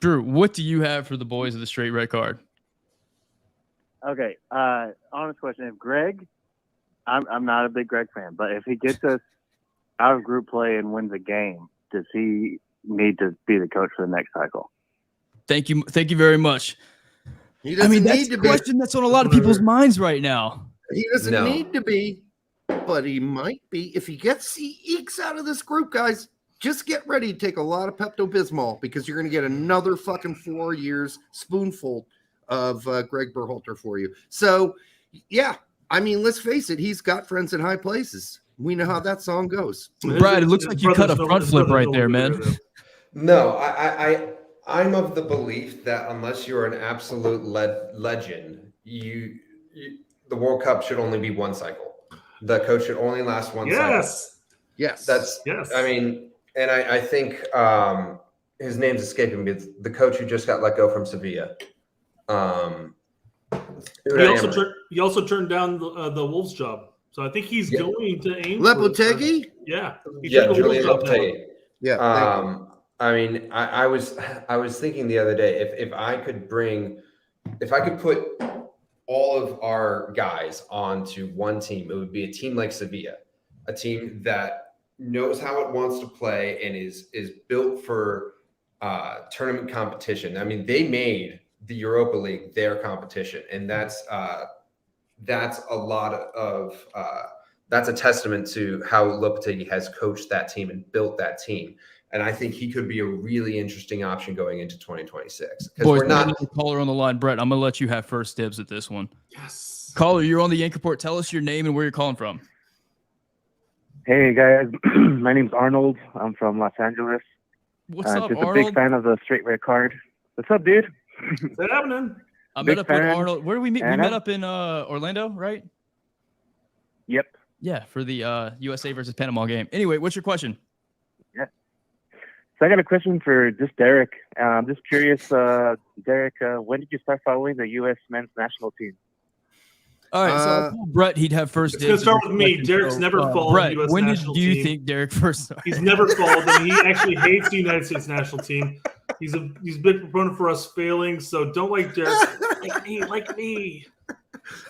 Drew, what do you have for the boys of the straight red card? Okay, honest question. If Gregg, I'm not a big Gregg fan, but if he gets us out of group play and wins a game, does he need to be the coach for the next cycle? Thank you very much. He doesn't that's a question that's on a lot of people's minds right now. He doesn't need to be, but he might be. If he ekes out of this group, guys, just get ready to take a lot of Pepto-Bismol because you're going to get another fucking 4 years spoonful of Gregg Berhalter for you. So, yeah, I mean, let's face it. He's got friends in high places. We know how that song goes. Brad, it looks like you cut a front flip right there, man. No, I'm of the belief that unless you're an absolute legend, the World Cup should only be one cycle. The coach should only last one cycle. Yes. I mean, And I think his name's escaping me. It's the coach who just got let go from Sevilla. He also turned down the Wolves job. So I think he's going to aim Lopetegui? Yeah. Julian Lopetegui. Yeah. I mean, I was thinking the other day, if I could put all of our guys onto one team, it would be a team like Sevilla, a team that knows how it wants to play and is built for tournament competition. I mean, they made the Europa League their competition, and that's a lot of that's a testament to how Lopetegui has coached that team and built that team. And I think he could be a really interesting option going into 2026. Because we're not a caller on the line. Brett, I'm gonna let you have first dibs at this one. Yes. Caller, you're on the Yank Report. Tell us your name and where you're calling from. Hey guys, my name's Arnold. I'm from Los Angeles. What's up, just Arnold? a big fan of the straight red card. What's up, dude? What's happening? I met up with Arnold. Where did we meet? We met up in Orlando, right? Yep. Yeah, for the USA versus Panama game. Anyway, what's your question? Yeah. So I got a question for just Derek. I'm just curious, Derek, when did you start following the U.S. men's national team? All right, so I told Brett he'd have first. It's going to start with me. Derek's never followed Brett, the U.S. when national did you team. think Derek first started? He's never followed them. He actually hates the United States national team. He's a big proponent for us failing, so don't like Derek. like me.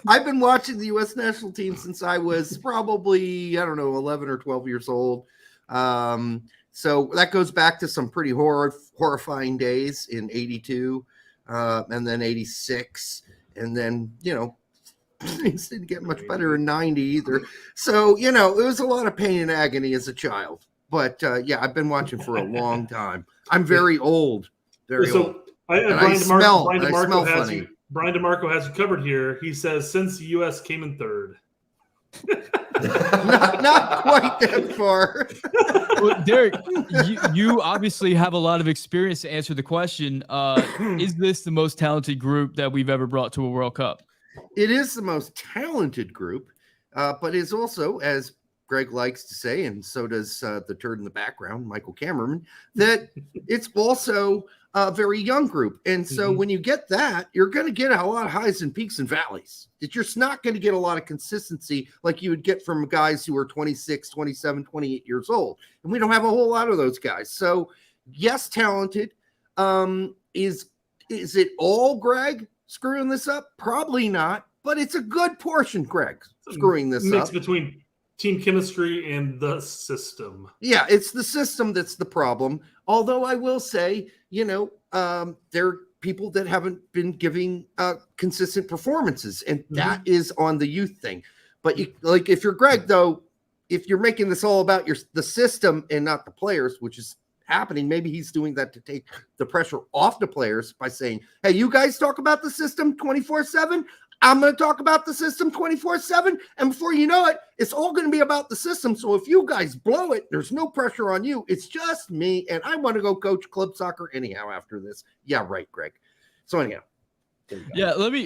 I've been watching the U.S. national team since I was probably, 11 or 12 years old. So that goes back to some pretty horrifying days in 82 and then 86. And then, things didn't get much better in 90 either. So, it was a lot of pain and agony as a child. But, I've been watching for a long time. I'm very old. Very old. I smell funny. Brian DeMarco has you covered here. He says, since the U.S. came in third. not quite that far. Well, Derek, you obviously have a lot of experience to answer the question. Is this the most talented group that we've ever brought to a World Cup? It is the most talented group, but is also, as Gregg likes to say, and so does the turd in the background, Michael Cameron, that it's also a very young group. And so when you get that, you're going to get a lot of highs and peaks and valleys. You're just not going to get a lot of consistency like you would get from guys who are 26, 27, 28 years old. And we don't have a whole lot of those guys. So, yes, talented. Is it all Gregg screwing this up? Probably not, but it's a good portion, Gregg, screwing this mix up. Between team chemistry and the system. Yeah, it's the system that's the problem. Although I will say, there are people that haven't been giving consistent performances, and that is on the youth thing. But if you're Gregg, though, if you're making this all about the system and not the players, which is happening, maybe he's doing that to take the pressure off the players by saying, hey, you guys talk about the system 24/7. I'm going to talk about the system 24/7. And before you know it, it's all going to be about the system. So if you guys blow it, there's no pressure on you. It's just me. And I want to go coach club soccer anyhow after this. Yeah, right, Gregg. So anyhow. Yeah, let me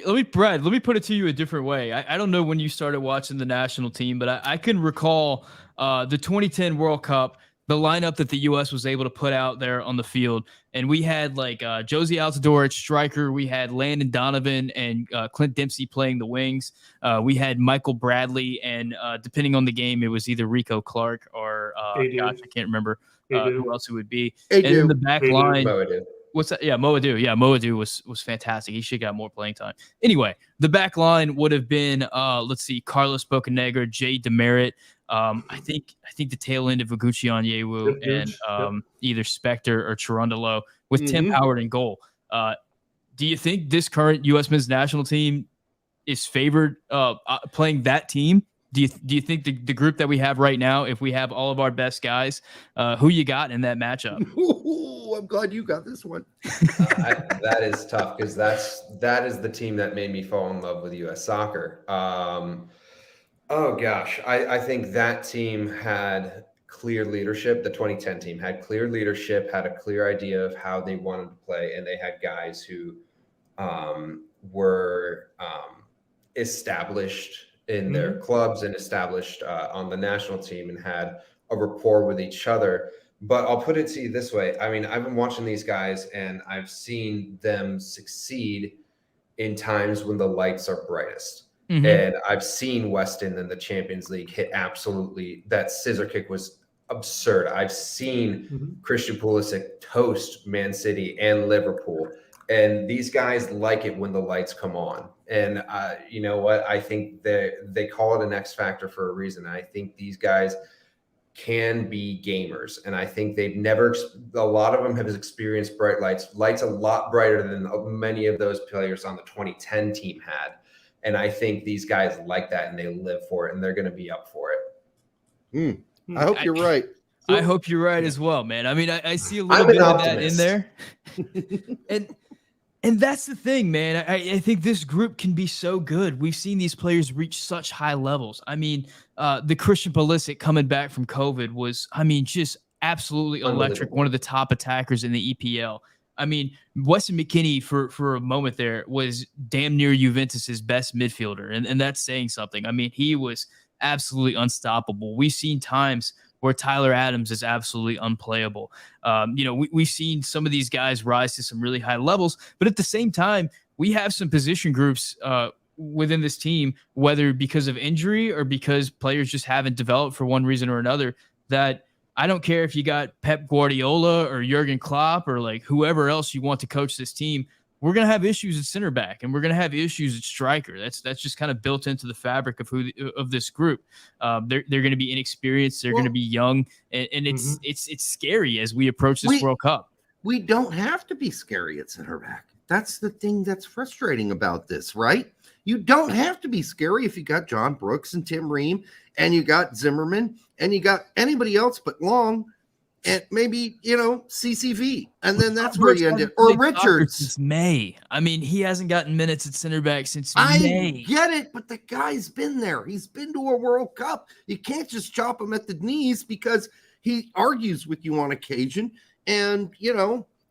put it to you a different way. I don't know when you started watching the national team, but I can recall the 2010 World Cup, the lineup that the U.S. was able to put out there on the field. And we had Josie Altidore at striker. We had Landon Donovan and Clint Dempsey playing the wings. We had Michael Bradley, and depending on the game, it was either Rico Clark or I can't remember who else it would be. And in the back line, what's that? Yeah, Moadou. Yeah, Moadou was fantastic. He should have got more playing time. Anyway, the back line would have been Carlos Bocanegra, Jay Demerit. I think the tail end of Oguchi Onyewu and either Spector or Cherundolo with Tim Howard in goal. Do you think this current U.S. men's national team is favored playing that team? Do you think the group that we have right now, if we have all of our best guys, who you got in that matchup? Ooh, I'm glad you got this one. That is tough because that is the team that made me fall in love with U.S. soccer. Oh gosh, I think that team had clear leadership. The 2010 team had clear leadership, had a clear idea of how they wanted to play, and they had guys who were established in their clubs and established on the national team and had a rapport with each other. But I'll put it to you this way. I mean, I've been watching these guys and I've seen them succeed in times when the lights are brightest. Mm-hmm. And I've seen Weston in the Champions League hit absolutely, that scissor kick was absurd. I've seen Christian Pulisic toast Man City and Liverpool. And these guys like it when the lights come on. And you know what? I think they call it an X factor for a reason. I think these guys can be gamers. And I think a lot of them have experienced bright lights a lot brighter than many of those players on the 2010 team had. And I think these guys like that and they live for it and they're going to be up for it. I hope you're right. I hope you're right as well, man. I mean, I see a little bit of that in there. And that's the thing, man. I think this group can be so good. We've seen these players reach such high levels. I mean, the Christian Pulisic coming back from COVID was, I mean, just absolutely electric. One of the top attackers in the EPL. I mean, Weston McKennie for a moment there was damn near Juventus's best midfielder. And that's saying something. I mean, he was absolutely unstoppable. We've seen times where Tyler Adams is absolutely unplayable. We've seen some of these guys rise to some really high levels, but at the same time, we have some position groups within this team, whether because of injury or because players just haven't developed for one reason or another, that I don't care if you got Pep Guardiola or Jurgen Klopp or like whoever else you want to coach this team, we're going to have issues at center back and we're going to have issues at striker. That's just kind of built into the fabric of this group. They're going to be inexperienced. They're going to be young, and it's scary as we approach this World Cup. We don't have to be scary at center back. That's the thing that's frustrating about this, right? You don't have to be scary if you got John Brooks and Tim Ream and you got Zimmerman and you got anybody else but Long. And maybe, CCV. And then that's where you end it. Or Richards. Since May. I mean, he hasn't gotten minutes at center back since May. I get it, but the guy's been there. He's been to a World Cup. You can't just chop him at the knees because he argues with you on occasion. And,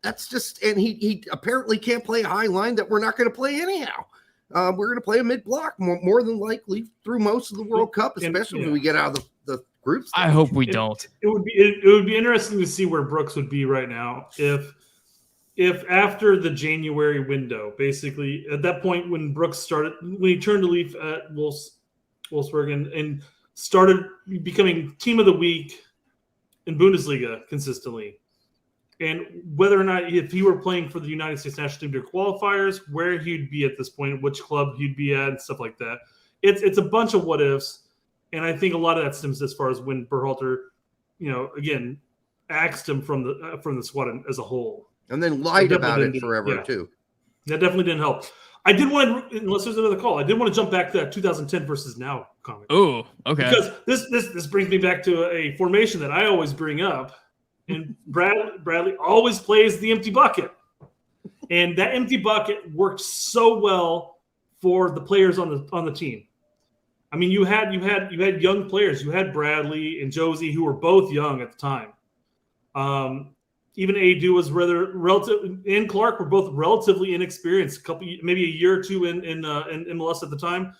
that's just – and he apparently can't play a high line that we're not going to play anyhow. We're going to play a mid-block more than likely through most of the World Cup, especially when we get out of the group stage. I hope we don't. It would be interesting to see where Brooks would be right now if after the January window, basically at that point when Brooks when he turned a leaf at Wolfsburg and started becoming team of the week in Bundesliga consistently, and whether or not if he were playing for the United States national team to qualifiers, where he'd be at this point, which club he'd be at, and stuff like that. It's a bunch of what ifs. And I think a lot of that stems as far as when Berhalter, again, axed him from the squad as a whole, and then lied about it forever too. That definitely didn't help. I did want to, unless there's another call, I did want to jump back to that 2010 versus now comment. Oh, okay. Because this brings me back to a formation that I always bring up, and Bradley always plays the empty bucket, and that empty bucket worked so well for the players on the team. I mean, you had young players. You had Bradley and Josie, who were both young at the time. Even Adu was relative, and Clark were both relatively inexperienced. Maybe a year or two in MLS at the time.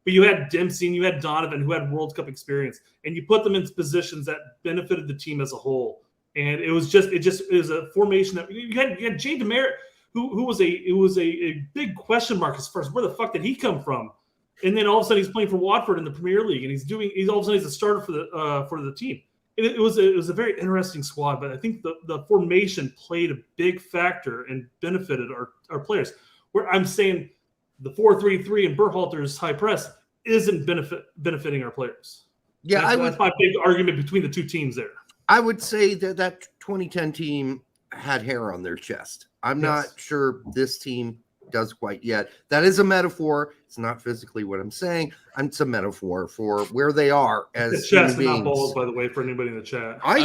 But you had Dempsey and you had Donovan, who had World Cup experience, and you put them in positions that benefited the team as a whole. And it was a formation that you had Jay Demerit, who was a big question mark as far as where the fuck did he come from. And then all of a sudden he's playing for Watford in the Premier League, and he's all of a sudden he's a starter for the team. It was a very interesting squad, but I think the formation played a big factor and benefited our players. Where I'm saying the 4-3-3 and Berhalter's high press isn't benefiting our players. Yeah, that's my big argument between the two teams there. I would say that 2010 team had hair on their chest. I'm not sure this team does quite yet. That is a metaphor. It's not physically what I'm saying. It's a metaphor for where they are as it's chest, not balls, by the way, for anybody in the chat. I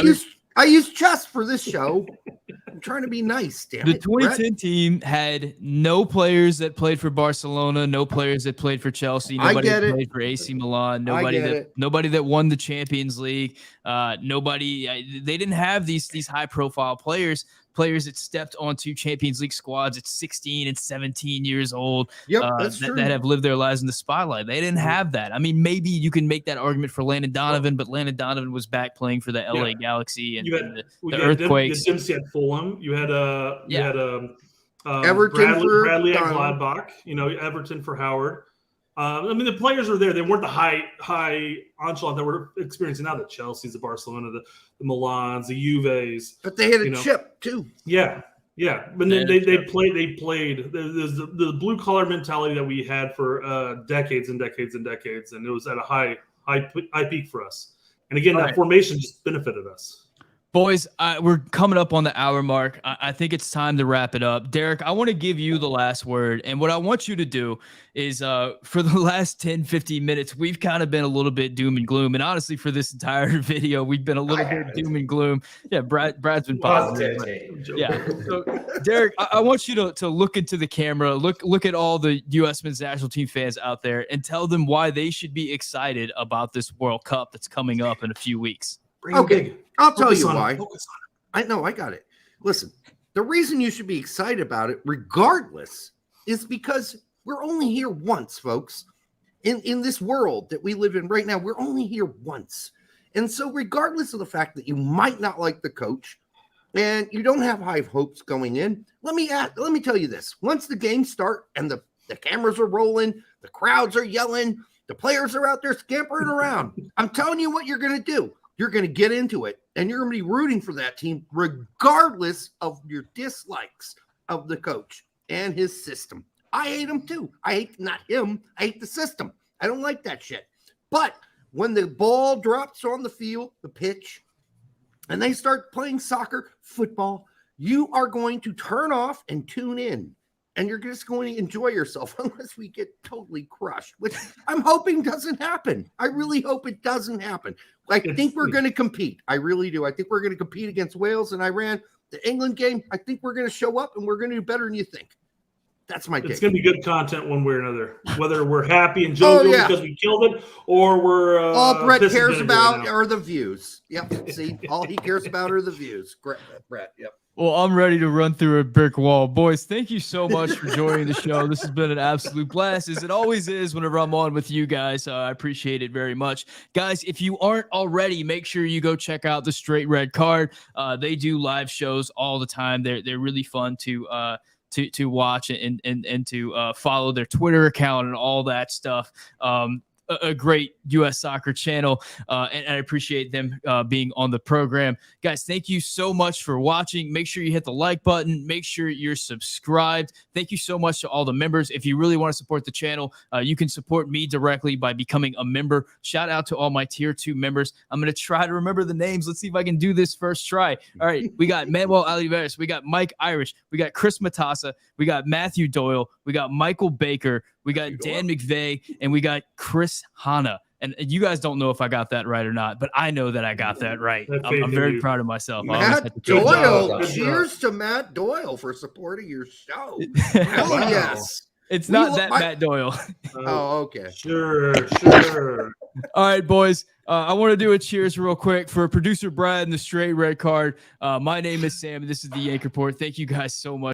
use chest for this show. I'm trying to be nice. Damn the it, 2010 Brett. team had no players that played for Barcelona, no players that played for Chelsea, nobody that played for AC Milan, nobody that won the Champions League. They didn't have these high profile players. players that stepped onto Champions League squads at 16 and 17 years old. Yep, that's true. That have lived their lives in the spotlight. They didn't have that. I mean, maybe you can make that argument for Landon Donovan, but Landon Donovan was back playing for the LA Galaxy and the Earthquakes. Dempsey had Fulham. You had Everton Bradley at Gladbach. Everton for Howard. I mean, the players were there. They weren't the high enchilada that we're experiencing now. The Chelseas, the Barcelona, the Milans, the Juves. But they had a chip too. Yeah. But then they played. There's the blue collar mentality that we had for decades and decades and decades, and it was at a high peak for us. And again, that formation just benefited us. Boys, we're coming up on the hour mark. I think it's time to wrap it up. Derek, I want to give you the last word. And what I want you to do is for the last 10, 15 minutes, we've kind of been a little bit doom and gloom. And honestly, for this entire video, we've been a little bit doom and gloom. Yeah, Brad's been positive. Yeah. So, Derek, I want you to look into the camera, look at all the U.S. men's national team fans out there and tell them why they should be excited about this World Cup that's coming up in a few weeks. Okay, I'll tell you why. I know, I got it. Listen, the reason you should be excited about it, regardless, is because we're only here once, folks. In this world that we live in right now, we're only here once. And so regardless of the fact that you might not like the coach and you don't have high hopes going in, let me tell you this. Once the games start and the cameras are rolling, the crowds are yelling, the players are out there scampering around, I'm telling you what you're going to do. You're going to get into it, and you're going to be rooting for that team regardless of your dislikes of the coach and his system. I hate him too. I hate not him. I hate the system. I don't like that shit. But when the ball drops on the field, the pitch, and they start playing soccer, football, you are going to turn off and tune in. And you're just going to enjoy yourself unless we get totally crushed, which I'm hoping doesn't happen. I really hope it doesn't happen. I think we're going to compete. I really do. I think we're going to compete against Wales and Iran. The England game, I think we're going to show up and we're going to do better than you think. That's my take. It's going to be good content one way or another, whether we're happy and jovial because we killed it or we're all Brett cares about are the views. Yep. See, all he cares about are the views. Brett. Yep. Well, I'm ready to run through a brick wall. Boys, thank you so much for joining the show. This has been an absolute blast, as it always is whenever I'm on with you guys. I appreciate it very much. Guys, if you aren't already, make sure you go check out the Straight Red Card. They do live shows all the time. They're really fun to watch and to follow their Twitter account and all that stuff. A great U.S. soccer channel, and I appreciate them being on the program. Guys, thank you so much for watching. Make sure you hit the like button. Make sure you're subscribed. Thank you so much to all the members. If you really want to support the channel, you can support me directly by becoming a member. Shout out to all my Tier 2 members. I'm going to try to remember the names. Let's see if I can do this first try. All right, we got Manuel Oliveras. We got Mike Irish. We got Chris Matassa. We got Matthew Doyle. We got Michael Baker. We got Dan McVeigh, and we got Chris Hanna. And you guys don't know if I got that right or not, but I know that I got that right. I'm very proud of myself. Matt Doyle. Cheers to Matt Doyle for supporting your show. Oh, yes. It's not Matt Doyle. Oh, okay. Sure. All right, boys. I want to do a cheers real quick for producer Brad and the Straight Red Card. My name is Sam, and this is the Yank Report. Thank you guys so much.